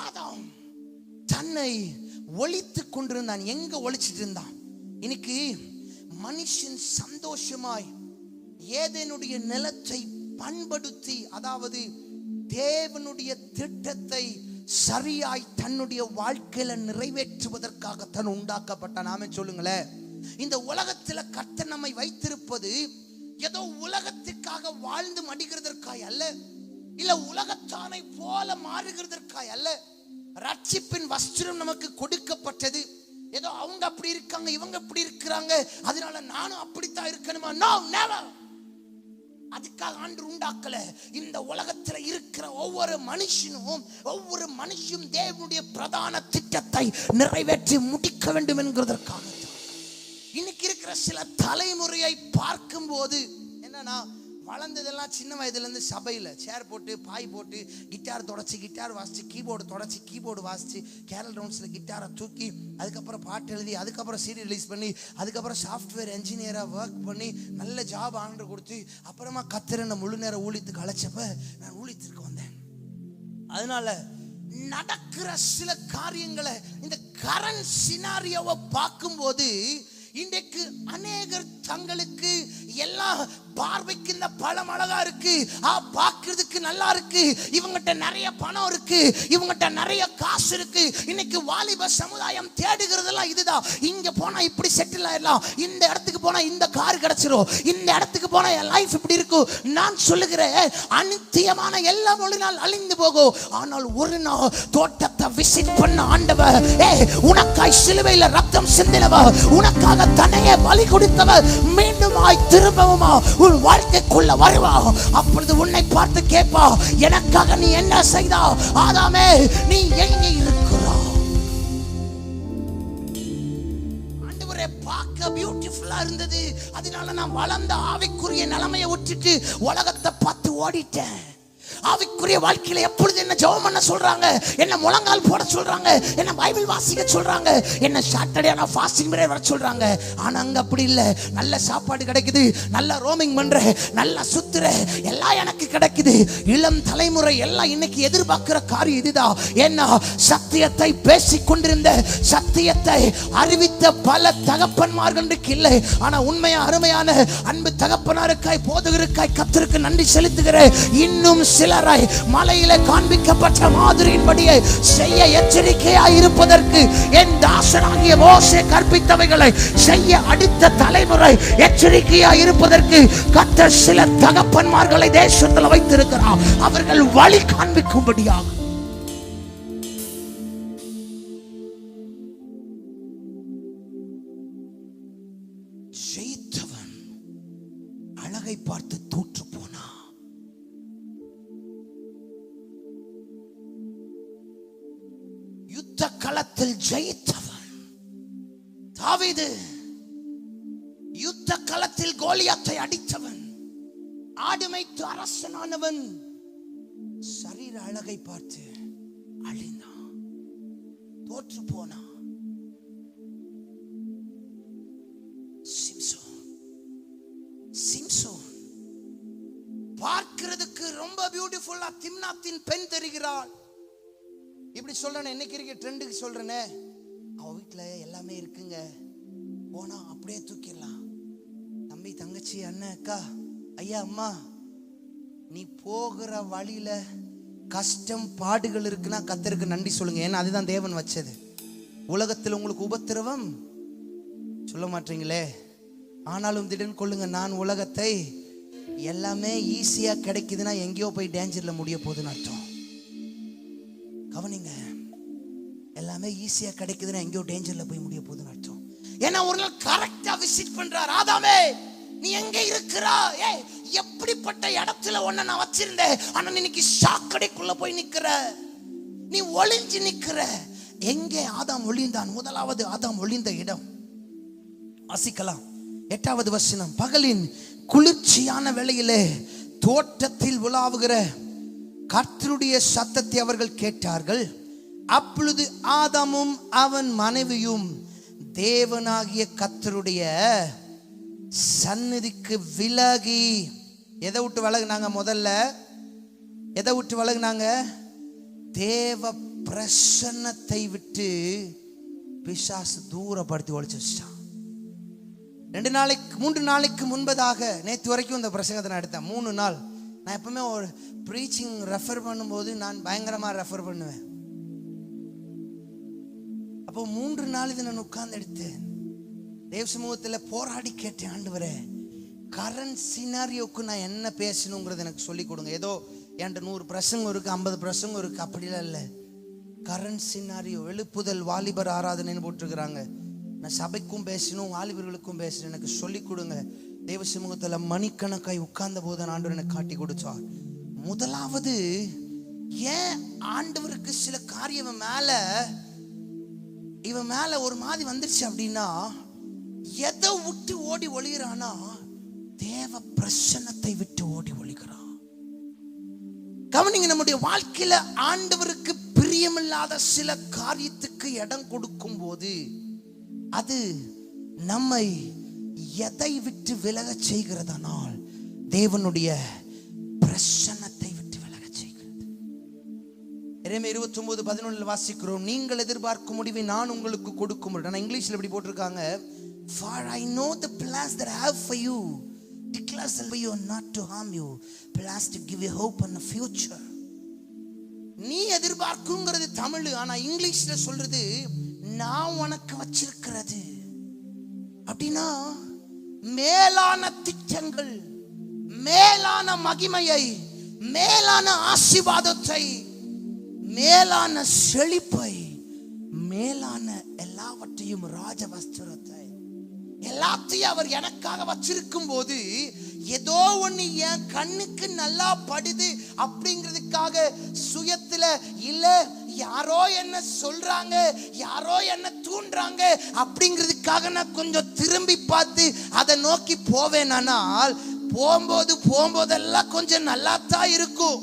ஆதாம் தன்னை ஒளித்துக் கொண்டிருந்தான். எங்க ஒளிச்சிட்டு இருந்தான்? இன்னைக்கு மனுஷன் சந்தோஷமாய் ஏதேனுடைய நிலத்தை பண்படுத்தி, அதாவது தேவனுடைய திட்டத்தை சரியாய் தன்னுடைய வாழ்க்கையில நிறைவேற்றுவதற்காக தான் உண்டாக்கப்பட்ட. நாமே சொல்லுங்களேன், இந்த உலகத்துல கர்த்தர் நம்மை வைத்திருப்பது ஏதோ உலகத்திற்காக வாழ்ந்து மடிக்கிறதற்காய் அல்ல, இல்ல உலகத்தானை போல மாறுகிறதற்காய் அல்ல. ரட்சிப்பின் வஸ்திரம் நமக்கு கொடுக்கப்பட்டது ஏதோ அவங்க அப்படி இருக்காங்க இவங்க அப்படி இருக்கிறாங்க அதனால நானும் அப்படித்தான் இருக்கணுமா? No, never. அதுக்காக ஆண்டவர் உண்டாக்கல. இந்த உலகத்துல இருக்கிற ஒவ்வொரு மனுஷனும் தேவனுடைய பிரதான திட்டத்தை நிறைவேற்றி முடிக்க வேண்டும் என்கிறதற்காக. இன்னைக்கு இருக்கிற சில தலைமுறையை பார்க்கும் போது என்னன்னா, வளர்ந்ததெல்லாம் சின்ன வயதுல இருந்து சபையில சேர் போட்டு பாய் போட்டு கிட்டார் தொடச்சி கிட்டார் வாசிச்சு கீபோர்டு தொடச்சி கீபோர்டு வாசிச்சு கேரல் ரவுண்ட்ஸ்ல கிட்டாரை தூக்கி அதுக்கப்புறம் பாட்டு எழுதி அதுக்கப்புறம் சீடி ரிலீஸ் பண்ணி அதுக்கப்புறம் சாஃப்ட்வேர் என்ஜினியரா ஒர்க் பண்ணி நல்ல ஜாப் ஆர்டர் கொடுத்து அப்புறமா கத்திரனை முழு நேர ஊழியத்துக்கு அழைச்சப்ப நான் ஊழியத்திற்கு வந்தேன். அதனால நடக்கிற சில காரியங்களை இந்த கரண்ட் சினாரியோவை பார்க்கும்போது இன்றைக்கு அநேகர் தங்களுக்கு எல்லாம் பார்வைக்கு இந்த பழம் அழகா இருக்கு, பார்க்கிறதுக்கு நல்லா இருக்கு, இவங்கிட்ட நிறைய பணம் இருக்கு, இவங்கிட்ட நிறைய காசு இருக்கு. இன்னைக்கு வாலிப சமுதாயம் தேடுகிறதெல்லாம் இதுதான். இங்க போனா இப்படி செட்டில் ஆயிடலாம், இந்த இடத்துக்கு போனா இந்த கார் கிடைச்சிரும், இந்த இடத்துக்கு போனா என் லைஃப் இப்படி இருக்கும். நான் சொல்லுகிறேன், அநித்தியமான எல்லாம் ஒரு நாள் அழிந்து போகும். ஆனால் ஒரு நாள் தோட்டத்தை விசிட் பண்ண ஆண்டவர், உனக்காய் சிலுவையில் ரத்தம் சிந்தினவர், உனக்காக தன்னையே பலி கொடுத்தவர் மீண்டும் திரும்பவுமா உன் வாழ்க்கைக்குள்ள வருவா. அப்பொழுது உன்னை பார்த்து கேட்பா, எனக்காக நீ என்ன செய்தா? ஆதாமே, நீ எங்கே இருக்கிறாய்? ஆண்டவரே, பார்க்க பியூட்டிஃபுல்லா இருந்தது. அதனால நான் வளர்ந்த ஆவிக்குரிய நிலைமையை விட்டுட்டு உலகத்தை பார்த்து ஓடிட்டேன். ஆவிக்குரிய வாழ்க்கையில எப்பொழுது என்ன ஜெபம் பண்ண சொல்றாங்க, என்ன முழங்கால் போட சொல்றாங்க, என்ன பைபிள் வாசிக்க சொல்றாங்க, என்ன சாட்டர்டே ஆனா ஃபாஸ்டிங் பிரேயர் வர சொல்றாங்க. ஆனா அங்க அப்படி இல்ல. நல்ல சாப்பாடு கிடைக்குது, நல்ல ரோமிங் பண்ற, நல்ல சுத்துற, எல்லாம் எனக்கு கிடைக்குது. இளம் தலைமுறை எல்லாம் இன்னைக்கு எதிர்பார்க்கிற காரியம் இதுதான். என்ன, சத்தியத்தை பேசிக் கொண்டிருந்த, சத்தியத்தை அறிவித்த பல தகப்பன்மார்களுக்கு இல்லை. ஆனா உண்மையா அருமையான அன்பு தகப்பனாருக்காய் போதகருக்காய் கர்த்தருக்கு நன்றி செலுத்துகிறேன். இன்னும் சிலரை மலையில காண்பிக்கப்பட்ட மாதிரியின்படியே செய்ய எச்சரிக்கையாய் இருப்பதற்கு என் தாசனாகிய மோசே கற்பித்தவைகளை செய்ய அடுத்த தலைமுறை எச்சரிக்கையாய் இருப்பதற்கு கர்த்தர் சில தகப்பன்மார்களை தேசத்தில் வைத்திருக்கிறார். அவர்கள் வழி காண்பிக்கும்படியாக. ஜெயித்தவன் அழகை பார்த்து தோற்று போனான். யுத்த களத்தில் ஜெயித்தவன் தாவீது, யுத்த களத்தில் கோலியாத்தை அடித்தவன், ஆடுமைத்து அரசனானவன் சரீர அழகை பார்த்து அழிந்தான், தோற்று போனான். சிம்சோன் பார்க்கிறதுக்கு ரொம்ப பியூட்டிஃபுல்லா திம்னாத்தின் பெண் தெரிகிறாள். இப்படி சொல்றேன், இன்னைக்கு இருக்க ட்ரெண்டுக்கு சொல்றேனே, அவ வீட்டுல எல்லாமே இருக்குங்க, போனா அப்படியே தூக்கிடலாம். தம்பி, தங்கச்சி, அண்ணன், அக்கா, ஐயா, அம்மா, நீ போகிற வழியில கஷ்டம் பாடுகள் இருக்குன்னா கர்த்தருக்கு நன்றி சொல்லுங்க. ஏன்னா அதுதான் தேவன் வச்சது. உலகத்தில் உங்களுக்கு உபத்திரவம் சொல்ல மாட்டீங்களே, ஆனாலும் திடீர்னு கொள்ளுங்க, நான் உலகத்தை எல்லாமே ஈஸியா கிடைக்குதுன்னா எங்கேயோ போய் டேஞ்சர்ல முடிய போகுதுன்னு அர்த்தம். கவனிங்க, எல்லாமே ஈஸியா கிடைக்குதுன்னா எங்கேயோ டேஞ்சர்ல போய் முடிய போகுதுன்னு அர்த்தம். ஏன்னா ஒரு நாள் கரெக்டா விசிட் பண்றார். ஆதாமே, நீ எங்க இருக்கிறா? எப்படிப்பட்ட இடத்துல உன்னை நான் வச்சிருந்தேன், ஆனா இன்னைக்கு சாக்கடைக்குள்ள போய் நிக்கிற, நீ ஒளிஞ்சு நிக்கிற. எங்கே ஆதாம் ஒளிந்தான்? முதலாவது ஆதாம் ஒளிந்த இடம் வாசிக்கலாம். 8வது வசனம். பகலின் குளிர்ச்சியான வேளையிலே தோட்டத்தில் உலாவுகிற கர்த்தருடைய சத்தத்தை அவர்கள் கேட்டார்கள். அப்பொழுது ஆதாமும் அவன் மனைவியும் தேவனாகிய கர்த்தருடைய சந்நிதிக்கு விலகி, எதை விட்டு விலகுனாங்க? முதல்ல எதை விட்டு விலகுனாங்க? தேவ பிரசன்னத்தை விட்டு பிசாசு தூரப்படுத்தி ஒழிச்சு வச்சிட்டான். 3 நாளைக்கு முன்பதாக, நேற்று வரைக்கும் இந்த பிரசங்கத்தை நான் எடுத்தேன். 3 நாள். நான் எப்பவுமே ஒரு ப்ரீச்சிங் ரெஃபர் பண்ணும்போது நான் பயங்கரமாக ரெஃபர் பண்ணுவேன். அப்போ 3 நாள் இது நான் உட்கார்ந்து எடுத்தேன். தேவ சமூகத்தில் போராடி கேட்டேன், ஆண்டவரே கரண்ட் சினாரியோக்கு நான் என்ன பேசணுங்கிறது எனக்கு சொல்லி கொடுங்க. ஏதோ என்கிட்ட 100 பிரசங்கம் இருக்கு, 50 பிரசங்கம் இருக்கு, அப்படிலாம் இல்லை. கரண்ட் சினாரியோ, எழுப்புதல் வாலிபர் ஆராதனைன்னு போட்டிருக்கிறாங்க. நான் சபைக்கும் பேசணும், வாலிபர்களுக்கும் பேசணும், எனக்கு சொல்லி கொடுங்க. தேவ சமூகத்தில் மணிக்கணக்காய் உட்கார்ந்த போது ஆண்டவர் எனக்கு காட்டி கொடுத்தார். முதலாவது, ஏன் ஆண்டவருக்கு சில காரியம் இவன் மேல ஒரு மாதிரி வந்துருச்சு அப்படின்னா, எதை விட்டு ஓடி ஒளிகிறானா? தேவ பிரசன்னத்தை விட்டு ஓடி ஒளிகிறான். கவனிங்க, நம்முடைய வாழ்க்கையில ஆண்டவருக்கு பிரியமில்லாத சில காரியத்துக்கு இடம் கொடுக்கும் போது அது நம்மை எதை விட்டு விலக செய்கிறதனால் தேவனுடைய பிரசன்னத்தை விட்டு விலக செய்கிறது. எரேமியா 29:11 வாசிக்கிறோம், நீங்கள் எதிர்பார்க்கும் முடிவை நான் உங்களுக்கு கொடுக்கும். நான் இங்கிலீஷ்ல இப்படி போட்டிருக்காங்க, for I know the plans that I have for you, declares for you not to harm you, plans to give you hope and a future. நீ எதிர்பார்க்குங்கிறது தமிழ், ஆனா இங்கிலீஷ்ல சொல்றது நான் உனக்கு வச்சிருக்கிறது. அப்படின்னா மேலான திட்டங்கள், மேலான மகிமையை, மேலான ஆசீர்வாதத்தை, மேலான செழிப்பை, மேலான எல்லாவற்றையும், ராஜவஸ்திரத்தை, எல்லாத்தையும் அவர் எனக்காக வச்சிருக்கும் போது ஏதோ ஒண்ணு என் கண்ணுக்கு நல்லா படுது அப்படிங்கிறதுக்காக சுயத்துல இல்ல, யாரோ என்ன சொல்றாங்க, யாரோ என்ன தூண்டுறாங்க அப்படிங்கிறதுக்காக நான் கொஞ்சம் திரும்பி பார்த்து அதை நோக்கி போவேனால் போகும்போதெல்லாம் கொஞ்சம் நல்லா தான் இருக்கும்.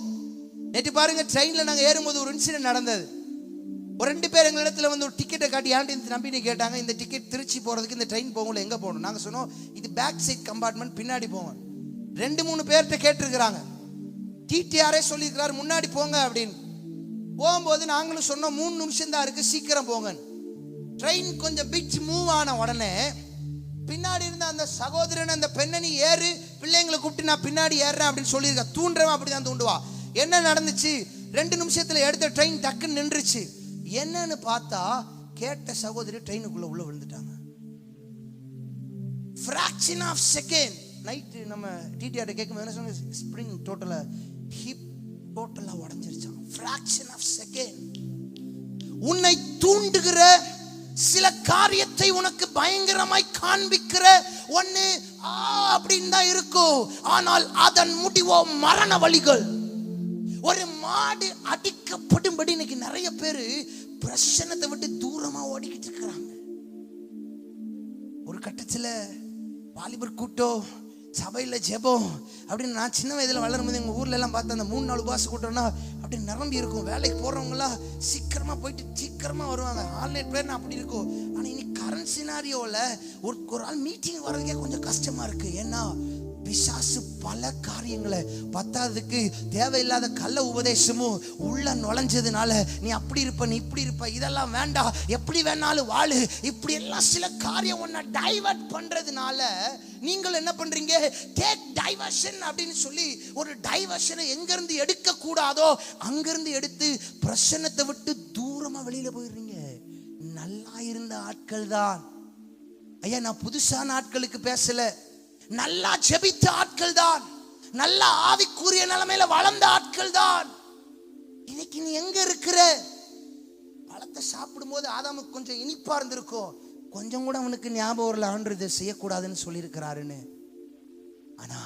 நேற்று பாருங்க, ட்ரெயின்ல நாங்க ஏறும்போது ஒரு இன்சிடென்ட் நடந்தது. ஒரு 2 பேர் எங்க இடத்துல வந்து ஒரு டிக்கெட்டை காட்டி ஆண்டி நம்பினு கேட்டாங்க, இந்த டிக்கெட் திருச்சி போறதுக்கு இந்த ட்ரெயின் போகல, எங்க போகணும்? நாங்க சொன்னோம், இது பேக் சைட் கம்பார்ட்மெண்ட், பின்னாடி போங்க. 2-3 பேர்கிட்ட கேட்டிருக்கிறாங்க. டிடிஆரே சொல்லியிருக்கிறாரு முன்னாடி போங்க அப்படின்னு. போகும்போது நாங்களும் சொன்னோம் 3 நிமிஷம் தான் இருக்கு, சீக்கிரம் போங்க. ட்ரெயின் கொஞ்சம் பிச் மூவ் ஆன உடனே பின்னாடி இருந்த அந்த சகோதரன் அந்த பெண்ணனி ஏறு, பிள்ளைங்களை கூப்பிட்டு நான் பின்னாடி ஏறுறேன் அப்படின்னு சொல்லியிருக்க. தூண்டுறவன் அப்படிதான் தூண்டுவா. என்ன நடந்துச்சு? 2 நிமிஷத்துல எடுத்த ட்ரெயின் டக்குன்னு நின்றுச்சு. என்னன்னு பார்த்தா கேட்ட சகோதரி ட்ரெயினுக்குள்ள உள்ள விழுந்துட்டாங்க. Fraction of second. நைட் நம்ம டிடிஆர் கேட்கும்போது என்ன சொன்ன, ஸ்ப்ரிங் டோட்டலா ஹிப் டோட்டலா உடைஞ்சிருச்சான். Fraction of second. உன்னை தூண்டுகிற சில காரியத்தை உனக்கு பயங்கரமாய் காண்பிக்கிற ஒண்ணு அப்படின்னு தான் இருக்கும், ஆனால் அதன் முடிவோ மரண வழிகள். ஒரு மாடு அடிக்கப்படும்படி இன்னைக்கு நிறைய பேரு பிரச்சனத்தை விட்டு தூரமா ஓடிக்கிட்டு இருக்கிறாங்க. ஒரு கட்டத்துல வாலிபர் கூட்டம், சபையில ஜெபம் அப்படின்னு நான் சின்ன வயதுல வளரும்போது எங்க ஊர்ல எல்லாம் பார்த்தா அந்த 3-4 உபவாச கூட்டம்னா அப்படி நிரம்பி இருக்கும். வேலைக்கு போறவங்க எல்லாம் சீக்கிரமா போயிட்டு சீக்கிரமா வருவாங்க. ஆன்லைன் பேர் அப்படி இருக்கும். ஆனா இன்னைக்கு கரண்ட் சினாரியோல ஒரு ஆள் மீட்டிங் வர்றதுக்கே கொஞ்சம் கஷ்டமா இருக்கு. ஏன்னா பிசாசு பல காரியங்களை, பத்தாததுக்கு தேவையில்லாத கள்ள உபதேசமும் உள்ள நுழைஞ்சதுனால நீ அப்படி இருப்ப, நீ இப்படி இருப்ப, இதெல்லாம் வேண்டாம், எப்படி வேணாலும் வாழு, இப்படி எல்லாம் சில காரியம் ஒன்ன டைவர்ட் பண்றதுனால நீங்கள் என்ன பண்றீங்க? டேக் டைவர்ஷன் அப்படின்னு சொல்லி ஒரு டைவர்ஷனை எங்கிருந்து எடுக்க கூடாதோ அங்கிருந்து எடுத்து பிரச்சனத்தை விட்டு தூரமா வெளியில போயிடுறீங்க. நல்லா இருந்த ஆட்கள் தான், ஐயா நான் புதுசான ஆட்களுக்கு பேசல, நல்லா ஜெபித்த ஆட்கள் தான், நல்லா ஆவிக்குரிய நிலைமையில வளர்ந்த ஆட்கள் தான். இன்னைக்கு நீ எங்க இருக்கிற? பழத்தை சாப்பிடும் போது ஆதாமுக்கு கொஞ்சம் இனிப்பா இருந்திருக்கும், கொஞ்சம் கூட அவனுக்கு ஞாபகம் வரல ஆண்டு இதை செய்யக்கூடாதுன்னு சொல்லி இருக்கிறாருன்னு. ஆனா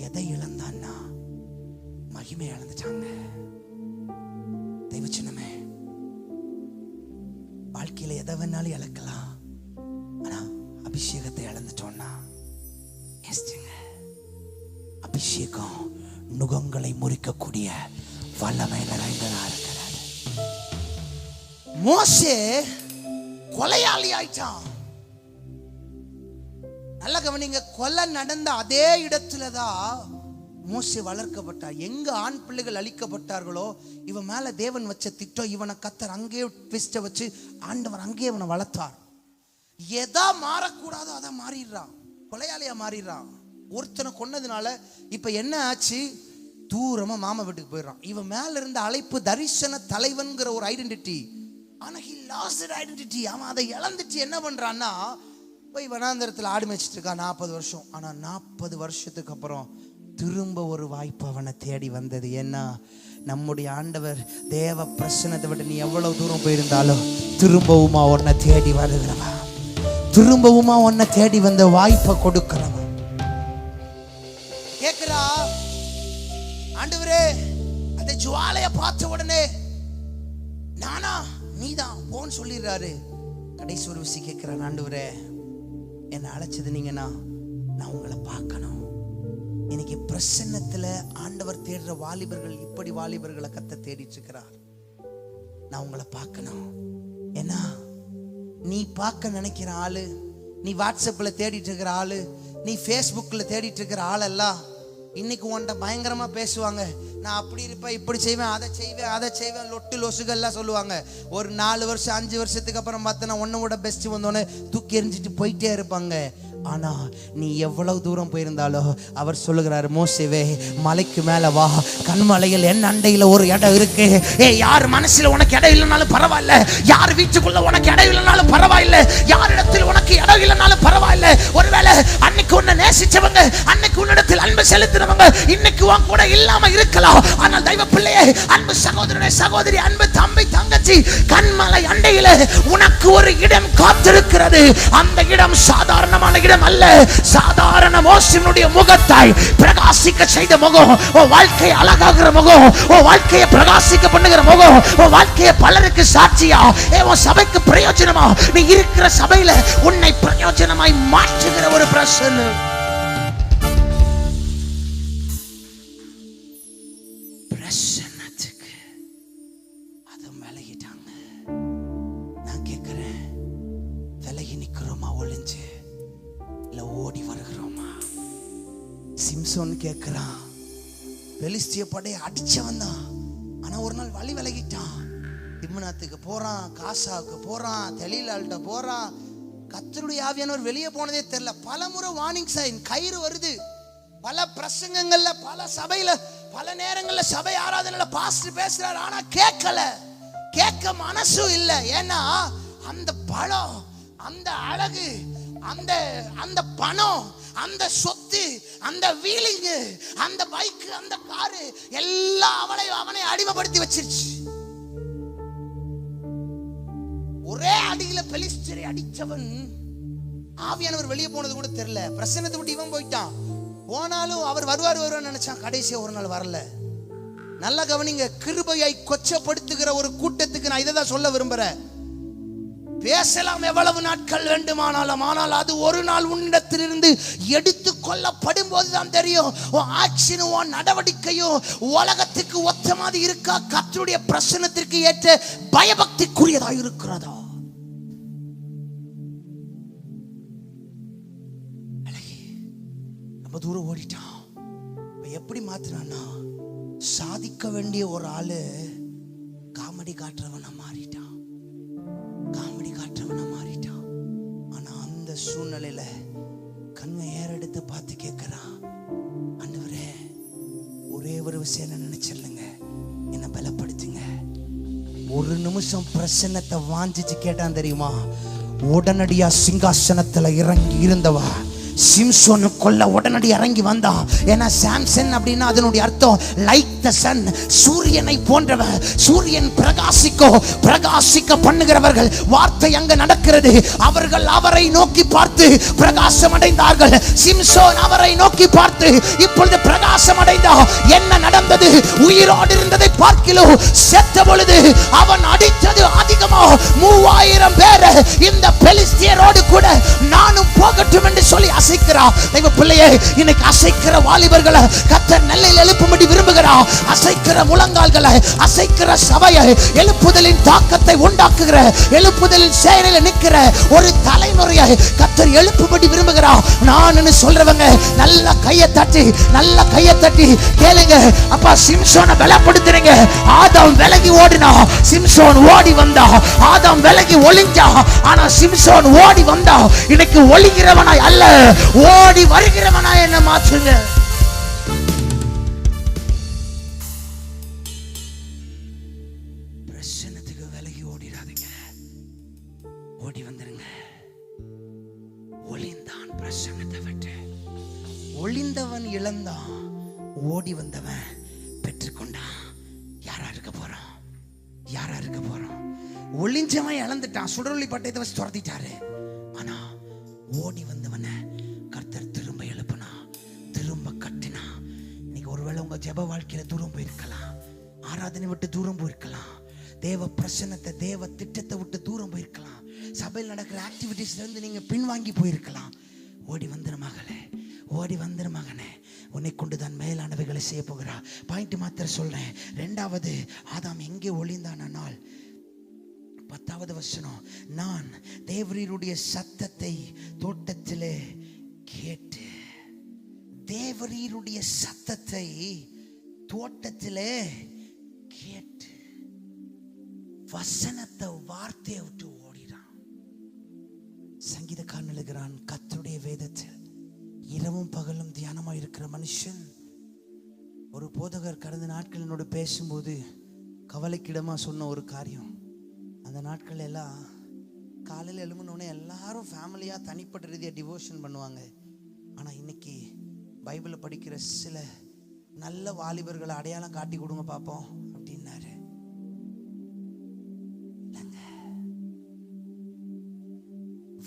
எதை இழந்தான்னா மகிமை இழந்துட்டாங்க. தெய்வ சின்னமே, வாழ்க்கையில எதை வேணாலும் இழக்கலாம், ஆனா அபிஷேகத்தை இழந்துட்டோம்னா அபிஷேகம் நுகங்களை முறிக்கக்கூடிய வல்லமை நிறைந்ததா இருக்கிறது. மோசே கொலையாளி ஆயிட்டான். நல்ல கவனிங்க, கொலை நடந்த அதே இடத்துலதான் மோசே வளர்க்கப்பட்டார். எங்க ஆண் பிள்ளைகள் அழிக்கப்பட்டார்களோ இவன் மேல தேவன் வச்ச திட்டம், இவனை கத்தர் அங்கேயே ட்விஸ்ட வச்சு ஆண்டவர் அங்கேயே இவனை வளர்த்தார். எதா மாறக்கூடாதோ அதை மாறிடுறான், கொலையாளியா மாறிடுறான். ஒருத்தனை கொன்னதுனால இப்ப என்ன ஆச்சு? தூரமா மாமா வீட்டுக்கு போயிடுறான். இவன் மேல இருந்த அழைப்பு தரிசன தலைவன்கிற ஒரு ஐடென்டிட்டி ஆனா he lost that identity. அவன் அதை இழந்துட்டு என்ன பண்றான்னா போய் வனாந்தரத்தில் ஆடு மேய்ச்சிட்டு இருக்கான் 40 வருஷம். ஆனா 40 வருஷத்துக்கு அப்புறம் திரும்ப ஒரு வாய்ப்பு அவனை தேடி வந்தது. ஏன்னா நம்முடைய ஆண்டவர் தேவ பிரசன்னத்தை விட்டு நீ எவ்வளவு தூரம் போயிருந்தாலும் திரும்பவுமா உன்னை தேடி வருகிறவா, திரும்பவுமா உன்னை தேடி வந்த வாய்ப்பை கொடுக்கிறவா. கேக்குறா, ஆண்டவரே அந்த ஜுவாலைய பார்த்த உடனே நானா நீதான் போன்னு சொல்லிடுறாரு. கடைசி ஒரு விஷயம் கேட்கிறான், ஆண்டவரே என்ன அழைச்சது நீங்கன்னா நான் உங்களை பார்க்கணும். இன்னைக்கு பிரசன்னத்துல ஆண்டவர் தேடுற வாலிபர்கள் இப்படி வாலிபர்களை கத்த தேடிட்டு இருக்கிறார். நான் உங்களை பார்க்கணும். ஏன்னா நீ பார்க்க நினைக்கிற ஆளு, நீ வாட்ஸ்அப்ல தேடிட்டு இருக்கிற ஆளு, நீ ஃபேஸ்புக்ல தேடிட்டு இருக்கிற ஆளெல்லாம் இன்னைக்கு உன்கிட்ட பயங்கரமா பேசுவாங்க. நான் அப்படி இருப்பேன், இப்படி செய்வேன், அதை செய்வேன், லொட்டு லொசுகள்லாம் சொல்லுவாங்க. ஒரு 4 வருஷம் 5 வருஷத்துக்கு அப்புறம் பார்த்தனா உன்னோட பெஸ்ட் வந்தோடனே தூக்கி எறிஞ்சிட்டு போயிட்டே இருப்பாங்க. ஆனா நீ எவ்வளவு தூரம் போயிருந்தாலோ அவர் சொல்லுகிறாரு, மோசேவே மலைக்கு மேல வா, கண்மலையில் என் அண்டையில ஒரு இடம் இருக்கு. யார் மனசுல உனக்கு இடம் இல்லைனாலும் பரவாயில்ல, யார் வீட்டுக்குள்ள உனக்கு இடம் இல்லைனாலும் பரவாயில்ல, யார் இடத்தில் உனக்கு இடம் இல்லைனாலும் பரவாயில்ல. ஒருவேளை அன்னைக்கு உன்னை நேசிச்சவங்க, அன்னைக்கு உன்னிடத்தில் அன்பு செலுத்தினவங்க இன்னைக்கு உன் கூட இல்லாம இருக்கலாம். ஆனால் தெய்வ பிள்ளையே, அன்பு சகோதரனே சகோதரி, அன்பு தம்பி தங்கச்சி, கண்மலை அண்டையில உனக்கு ஒரு இடம் காத்திருக்கிறது. அந்த இடம் சாதாரணமான இடம் அல்ல. சாதாரண மோசேயினுடைய முகத்தை பிரகாசிக்க செய்த முகம், உன் வாழ்க்கையை அழகாகிற முகம், உன் வாழ்க்கையை பிரகாசிக்க பண்ணுகிற முகம், உன் வாழ்க்கையை பலருக்கு சாட்சியா, உன் சபைக்கு பிரயோஜனமா, நீ இருக்கிற சபையில உன்னை பிரயோஜனமாய் மாற்றுகிற ஒரு பிரசன்னம். பிரசன்னத்துக்கு அது விலகிட்டாங்க. நான் கேட்கிறேன், விலகி நிக்கிறோமா, ஒளிஞ்சு இல்ல ஓடி வருகிறோமா? சிம்சோன் கேட்கிறான், பெலிஸ்திய படையை அடிச்சவன் தான், ஆனா ஒரு நாள் வழி விலகிட்டான். திம்னாத்துக்கு போறான், காசாவுக்கு போறான், தெலீலால்ட்ட போறான். கர்த்தருடைய ஆவியானவர் வெளியே போனதே தெரியல. பல முறை வார்னிங் சைன் கயிறு வருது. பல பிரசங்கங்கள்ல, பல சபையில, பல நேரங்கள்ல சபை ஆராதனையில பாஸ்டர் பேசுறாரு, ஆனா கேட்கல, கேட்க மனசும் இல்லை. ஏன்னா அந்த பழம், அந்த அழகு, அந்த பணம், அந்த சொத்து, அந்த வீலிங், அந்த பைக், அந்த காரு எல்லாம் அவனை அடிமைப்படுத்தி வச்சிருச்சு. ஒரே அடியில பெலிஸ்தரை அடிச்சவன் ஆவியானவர் வெளியே போனது கூட தெரியல. பிரசன்னத்தை விட்டு இவன் போயிட்டான். போனாலும் அவர் வருவார் நினைச்சான், கடைசியா ஒரு நாள் வரல. நல்ல கவனிங்க, கிருபையை கொச்சப்படுத்துகிற ஒரு கூட்டத்துக்கு நான் இதை தான் சொல்ல விரும்புறேன். பேசலாம் எவ்வளவு நாட்கள் வேண்டுமானாலும், ஆனால் அது ஒரு நாள் உன்னிடத்திலிருந்து எடுத்து கொள்ளப்படும் போதுதான் தெரியும் உன் ஆக்ஷனும் உன் நடவடிக்கையும் உலகத்துக்கு ஒத்த மாதிரி இருக்கா, கர்த்தருடைய பிரசன்னத்திற்கு ஏற்ற பயபக்திக்குரியதா இருக்கிறதா. ரொம்ப தூரம் ஓடிட்டான். எப்படி மாத்தினான்னா, சாதிக்க வேண்டிய ஒரு ஆளு காமெடி காட்டுறவனா மாறிட்டான். காமெடி காட்டுறவனா மாறிட்டான். ஆனா அந்த சூழ்நிலையில கண்ணை ஏறெடுத்து பார்த்து கேட்கிறான், ஆண்டவரே ஒரே ஒரு விஷயம் நினைச்சிருங்க, என்ன பலப்படுத்துங்க. ஒரு நிமிஷம் பிரசன்னத்தை வாஞ்சிச்சு கேட்டான் தெரியுமா, உடனடியா சிங்காசனத்துல இறங்கி இருந்தவா சிம்சோன் கொல்ல உடனடி இறங்கி வந்தான். ஏன்னா சாம்சன் அப்படின்னா அதனுடைய அர்த்தம் லைக் த சன், சூரியனை போன்றவர். சூரியன் பிரகாசிக்க பண்ணுகிறவர்கள். வார்த்தை அங்க நடக்கிறது. அவர்கள் அவரை நோக்கி பார்த்து பிரகாசம் அடைந்தார்கள். சிம்சோன் அவரை நோக்கி பார்த்து இப்பொழுது பிரகாசம் அடைந்தா. என்ன நடந்தது? உயிரோடு இருந்ததை பார்க்கிலோ செத்த பொழுது அவன் அடித்தது அதிகமா 3000 பேர். இந்த பெலிஸ்தியரோடு கூட நானும் போகட்டும் என்று சொல்லி அசைக்கிறா. தெய்வ பிள்ளையே, இன்னைக்கு அசைக்கிற வாலிபர்களை கர்த்தர் நெல்லையில் எழுப்பும்படி விரும்புகிறா. அசைக்கிற முழங்கால்களை, அசைக்கிற சபையை, எழுப்புதலின் தாக்கத்தை உண்டாக்குகிற, எழுப்புதலின் செயலில் நிற்கிற ஒரு தலைமுறையை கர்த்தர் எழுப்பும்படி விரும்புகிறா. நான் சொல்றவங்க நல்ல கையை தட்டி கேளுங்க. அப்பா, சிம்சோனை பலப்படுத்துறீங்க. ஆதாம் விலகி ஓடினா, சிம்சோன் ஓடி வந்தா. ஆதாம் விலகி ஒளிஞ்சா, ஆனா சிம்சோன் ஓடி வந்தா. இன்னைக்கு ஒளிகிறவனாய் அல்ல, ஓடி வருகிறவனா என்ன மாற்றுங்க. பிரசன்னத்துக்கு விலகி ஓடிடாதீங்க. பிரசன்னத்தை விட்டு. ஒளிந்தவன் இழந்தான், ஓடி வந்தவன் பெற்றுக்கொண்டான். யாரா இருக்க போறோம்? யாரா இருக்க போறோம்? ஒளிஞ்சவன் இழந்துட்டான், சுடரொளி பட்டயத்தை வச்சு துரத்திட்டாரு. ஆனா ஓடி வந்தவனை கர்த்தர் திரும்ப எழுப்புனா, திரும்ப கட்டினா. இன்னைக்கு ஒருவேளை உங்க ஜெப வாழ்க்கையில தூரம் போயிருக்கலாம், ஆராதனை விட்டு தூரம் போயிருக்கலாம், தேவ பிரசன்னத்தை தேவ திட்டத்தை விட்டு தூரம் போயிருக்கலாம், சபையில் நடக்கிற ஆக்டிவிட்டிஸ்ல இருந்து நீங்க பின்வாங்கி போயிருக்கலாம். ஓடி வந்துரு மகளே, ஓடி வந்துரு மகனே, உன்னை கொண்டு தான் மேலானவைகளை செய்ய போகிறா. பாயிண்ட் மாத்திரம் சொல்றேன். ரெண்டாவது, ஆதாம் எங்கே ஒளிந்தானால் 10வது வசனம், நான் தேவரீருடைய சத்தத்தை தோட்டத்திலே கேட்டு. தேவரீருடைய சத்தத்தை தோட்டத்திலே கேட்டு வசனத்தை வார்த்தையை விட்டு ஓடிறான். சங்கீதக்காரன் எழுதுகிறான், கர்த்தருடைய வேதத்தில் இரவும் பகலும் தியானமாக இருக்கிற மனுஷன். ஒரு போதகர் கடந்த நாட்கள் என்னோட பேசும்போது கவலைக்கிடமா சொன்ன ஒரு காரியம், அந்த நாட்கள் எல்லாம் காலையில் எழும்பினோடனே எல்லாரும் ஃபேமிலியாக தனிப்பட்ட ரீதியாக டிவோஷன் பண்ணுவாங்க. ஆனால் இன்னைக்கு பைபிளை படிக்கிற சில நல்ல வாலிபர்களை அடையாளம் காட்டி கொடுங்க பார்ப்போம் அப்படின்னாரு.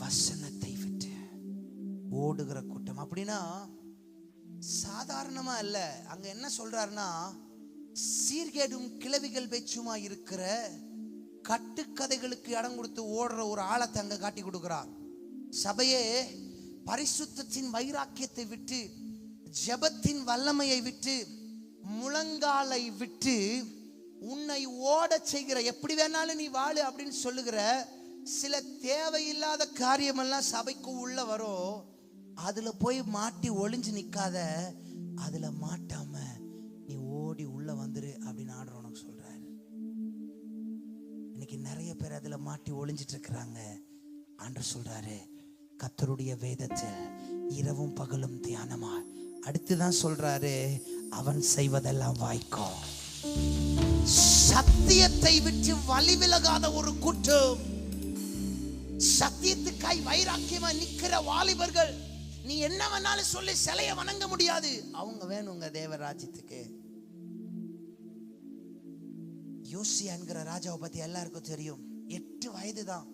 வசனத்தை விட்டு ஓடுகிற கூட்டம். அப்படின்னா சாதாரணமா இல்ல. அங்க என்ன சொல்றாருன்னா, சீர்கேடும் கிளவிகள் பேச்சுமா இருக்கிற கட்டுக்கதைகளுக்கு இடம் கொடுத்து ஓடுற ஒரு ஆழத்தை அங்க காட்டி கொடுக்கிறார். சபையே, பரிசுத்தத்தின் வைராக்கியத்தை விட்டு, ஜெபத்தின் வல்லமையை விட்டு, முழங்காலை விட்டு, உன்னை ஓட செய்கிற, எப்படி வேணாலும் நீ வாழு அப்படின்னு சொல்லுகிற சில தேவையில்லாத காரியமெல்லாம் சபைக்கு உள்ள வரும். அதுல போய் மாட்டி ஒளிஞ்சு நிக்காத, அதுல மாட்டாம நீ ஓடி உள்ள வந்துரு அப்படின்னு ஆர்டர் உனக்கு சொல்றாரு. இன்னைக்கு நிறைய பேர் அதுல மாட்டி ஒளிஞ்சிட்டு இருக்கிறாங்க. ஆண்டவர் சொல்றாரு, கர்த்தருடைய வேதத்தில் இரவும் பகலும் தியானமா. அடுத்துதான் சொல்றாரு, அவன் செய்வதெல்லாம் வாய்க்கும். சத்தியத்தை விட்டு வழி விலகாத ஒரு கூட்டம், சத்தியத்துக்காய் வைராக்கியமா நிக்கிற வாலிபர்கள். நீ என்ன வேணாலும் சொல்லி சிலைய வணங்க முடியாது, அவங்க வேணுங்க தேவராஜ்யத்துக்கு. யோசியா என்கிற ராஜாவை பத்தி எல்லாருக்கும் தெரியும். 8 வயது தான்,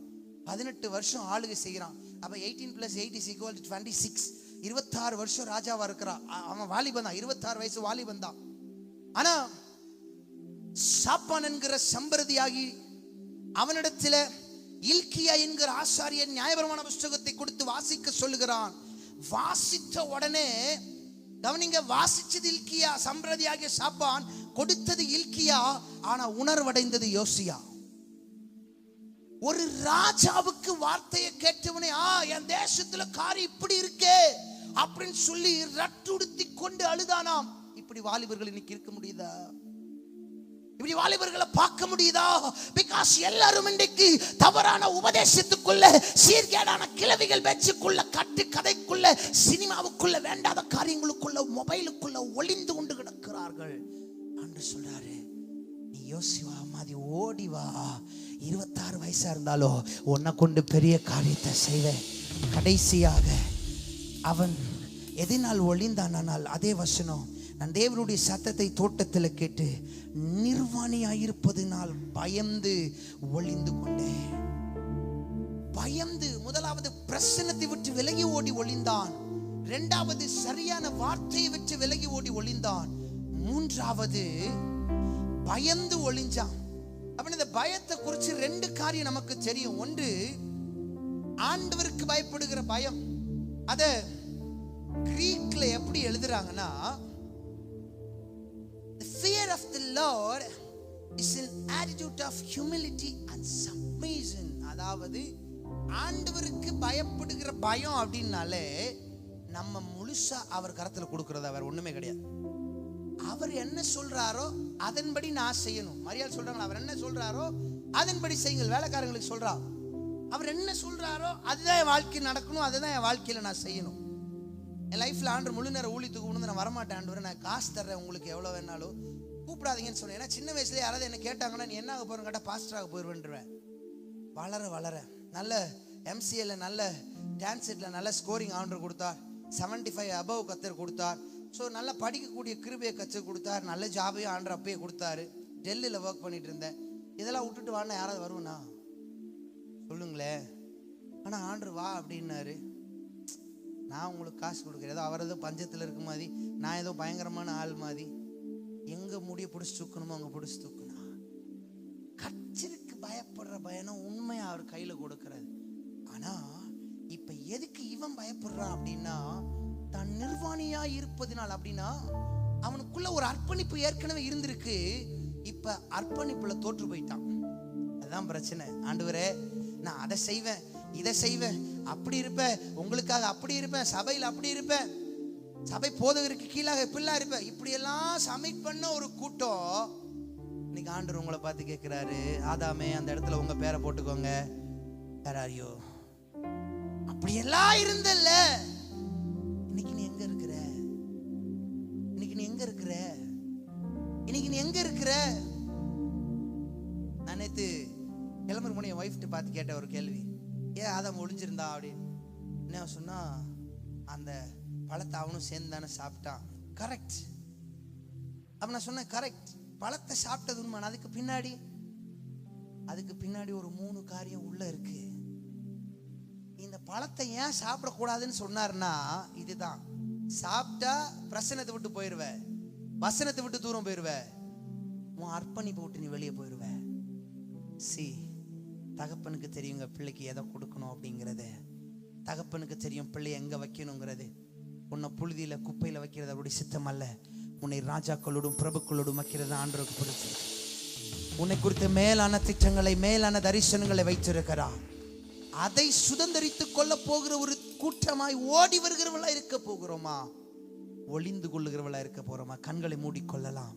18 வருஷம் ஆளுகை செய்கிறான். அப்ப 18 + 8 = 26. 26 வருஷம் ராஜாவா இருக்கிறான். அவன் வாலிபன் தான், 26 வயசு வாலிபன் தான். ஆனா சாப்பான் என்கிற சம்பிரதியாகி அவனிடத்துல இல்கியா என்கிற ஆசாரியன் நியாயப்பிரமாண புஸ்தகத்தை கொடுத்து வாசிக்க சொல்லுகிறான். வாசித்த உடனே கவனிங்க, வாசிச்சது இல்கியா, சம்பிரதியாகிய சாப்பான், கொடுத்தது இல்கியா, ஆனா உணர்வடைந்தது யோசியா. ஒரு ராஜாவுக்கு வார்த்தையை கேட்டவனே, என் தேசத்துல காரியம் இப்படி இருக்கே அப்படின்னு சொல்லி ரட்டுடுத்தி கொண்டு அழுதானாம். இப்படி வாலிபர்கள் இன்னைக்கு இருக்க முடியுதா? இப்படி வாலிபர்களை பார்க்க முடியுதா? பிகாஸ் எல்லாரும் இன்றைக்கு தவறான உபதேசத்துக்குள்ள, சீர்கேடான கிளவிகள் பேச்சுக்குள்ள, கட்டு கதைக்குள்ள, சினிமாவுக்குள்ள, வேண்டாத காரியங்களுக்குள்ள, மொபைலுக்குள்ள ஒளிந்து கொண்டு கிடக்கிறார்கள். ஆண்டவர் சொல்றாரு, நீ யோசிவா மாதிரி ஓடி வா. 26 வயசா இருந்தாலும் உன்னை கொண்டு பெரிய காரியத்தை செய்வேன். கடைசியாக அவன் எதனால் ஒளிந்தானால், அதே வசனம், நான் தேவனுடைய சத்தத்தை தோட்டத்தில் கேட்டு நிர்வாணியாயிருப்பதினால் பயந்து ஒளிந்து கொண்டேன். பயந்து, முதலாவது பிரசன்னத்தை விட்டு விலகி ஓடி ஒளிந்தான். இரண்டாவது சரியான வார்த்தையை விட்டு விலகி ஓடி ஒளிந்தான். மூன்றாவது பயந்து ஒளிஞ்சான். அப்ப இந்த பயத்தை குறித்து 2 காரியம் நமக்கு தெரியும். ஒன்று, ஆண்டவருக்கு பயப்படுகிற பயம். அத கிரீக்ல எப்படி எழுதுறாங்கன்னா, the fear of the Lord is an attitude of humility and submission. அதாவது ஆண்டவருக்கு பயப்படுகிற பயம் அப்படின்னாலே நம்ம முழுசா அவர் கரத்துல கொடுக்கறதா, வேற ஒண்ணுமே கிடையாது. அவர் என்ன சொல்றாரோ அதன்படி நான் செய்யணும். மரியாள் சொல்றாங்க, அவர் என்ன சொல்றாரோ அதன்படி செய்யுங்கள். வேலைக்காரங்களுக்கு சொல்றா, அவர் என்ன சொல்றாரோ அதுதான் என் வாழ்க்கையில் நடக்கணும், அதுதான் என் வாழ்க்கையில நான் செய்யணும். என் லைஃப்ல ஆண்டவர் முழு நேரம் ஊழியத்துக்கு கொண்டு வந்து நான் வரமாட்டேன் ஆண்டவர், நான் காசு தர்றேன் உங்களுக்கு எவ்வளவு வேணாலும், கூப்பிடாதீங்கன்னு சொன்னேன். ஏன்னா சின்ன வயசுல யாராவது என்ன கேட்டாங்கன்னா நீ என்ன ஆக போறேன்னு கேட்டா பாஸ்டராக போயிருவேன்றுவேன். வளர வளர நல்ல எம்சிஏல நல்ல டான்ஸ் செட்டில் நல்ல ஸ்கோரிங் ஆர்டர் கொடுத்தார். 75 அபவ் கத்தர் கொடுத்தார். ஸோ நல்லா படிக்கக்கூடிய கிருபையை கற்றுக் கொடுத்தார். நல்ல ஜாபையும் ஆண்டர் அப்பயே கொடுத்தாரு. டெல்லியில் ஒர்க் பண்ணிட்டு இருந்தேன். இதெல்லாம் விட்டுட்டு வானா யாராவது வருவனா சொல்லுங்களேன். ஆனால் ஆண்டர் வா அப்படின்னாரு. நான் உங்களுக்கு காசு கொடுக்குறேன். ஏதோ அவர் ஏதோ பஞ்சத்தில் இருக்க மாதிரி, நான் ஏதோ பயங்கரமான ஆள் மாதிரி. எங்கே முடிய பிடிச்சி தூக்கணுமோ அங்கே பிடிச்சி தூக்குனா. கச்சிருக்கு பயப்படுற பயணம் உண்மையாக அவர் கையில் கொடுக்கறது. ஆனால் இப்போ எதுக்கு இவன் பயப்படுறான் அப்படின்னா, தான் நிர்வாணியா இருப்பதினால். அப்படின்னா அவனுக்குள்ள ஒரு அர்ப்பணிப்பு ஏற்கனவே இருந்திருக்கு. இப்ப அர்ப்பணிப்புல தோற்று போயிட்டான். அதுதான் பிரச்சனை. ஆண்டவரே, நான் அதை செய்வேன், இதை செய்வேன், அப்படி இருப்பேன், உங்களுக்காக அப்படி இருப்பேன், சபையில் அப்படி இருப்பேன், சபை போதகருக்கு கீழாக இப்படிலாம் இருப்பேன், இப்படியெல்லாம் சமிட் பண்ண ஒரு கூட்டம். இன்னைக்கு ஆண்டவர் உங்களை பார்த்து கேட்கிறாரு, ஆதாமே அந்த இடத்துல உங்க பேரை போட்டுக்கோங்க. யாராரியோ அப்படியெல்லாம் இருந்தல்ல, இன்னைக்கு நீ எங்க இருக்கிற? இன்னைக்கு நீ எங்க இருக்கிற? இன்னைக்கு நீ எங்க இருக்கிற? நான் நேத்து கிளம்புற முன்னே என் ஒய்ஃப்ட்டு பார்த்து கேட்ட ஒரு கேள்வி, ஏன் ஆதாம் ஒளிஞ்சிருந்தா அப்படின்னு. என்ன சொன்னா, அந்த பழத்தை அவனும் சேர்ந்து தானே சாப்பிட்டான். கரெக்ட். அப்ப நான் சொன்னேன், கரெக்ட், பழத்தை சாப்பிட்டது உண்மை. அதுக்கு பின்னாடி ஒரு 3 காரியம் உள்ள இருக்கு. இந்த பழத்தை ஏன் சாப்பிடக்கூடாதுன்னு சொன்னார்னா இதுதான். சாப்பிட்டா பிரசனத்தை விட்டு போயிருவ, வசனத்தை விட்டு தூரம் போயிருவ, உன் அர்ப்பணிப்பை விட்டு நீ வெளியே போயிருவ. தகப்பனுக்கு தெரியுங்க பிள்ளைக்கு எதை கொடுக்கணும் அப்படிங்கிறது. தகப்பனுக்கு தெரியும் பிள்ளையை எங்க வைக்கணுங்கிறது. உன்னை புழுதியில குப்பையில வைக்கிறது அவருடைய சித்தம் அல்ல. உன்னை ராஜாக்களோடும் பிரபுக்களோடும் வைக்கிறது ஆண்டவருக்கு பிடிச்சி. உன்னை குறித்த மேலான திட்டங்களை, மேலான தரிசனங்களை வைத்திருக்கிறார். அதை சுதந்திரித்துக் கொள்ள போகிற ஒரு கூட்டமாய் ஓடி வருகிறவளா இருக்க போகிறோமா, ஒளிந்து கொள்ளுகிறவளா இருக்க போறோமா? கண்களை மூடிக்கொள்ளலாம்.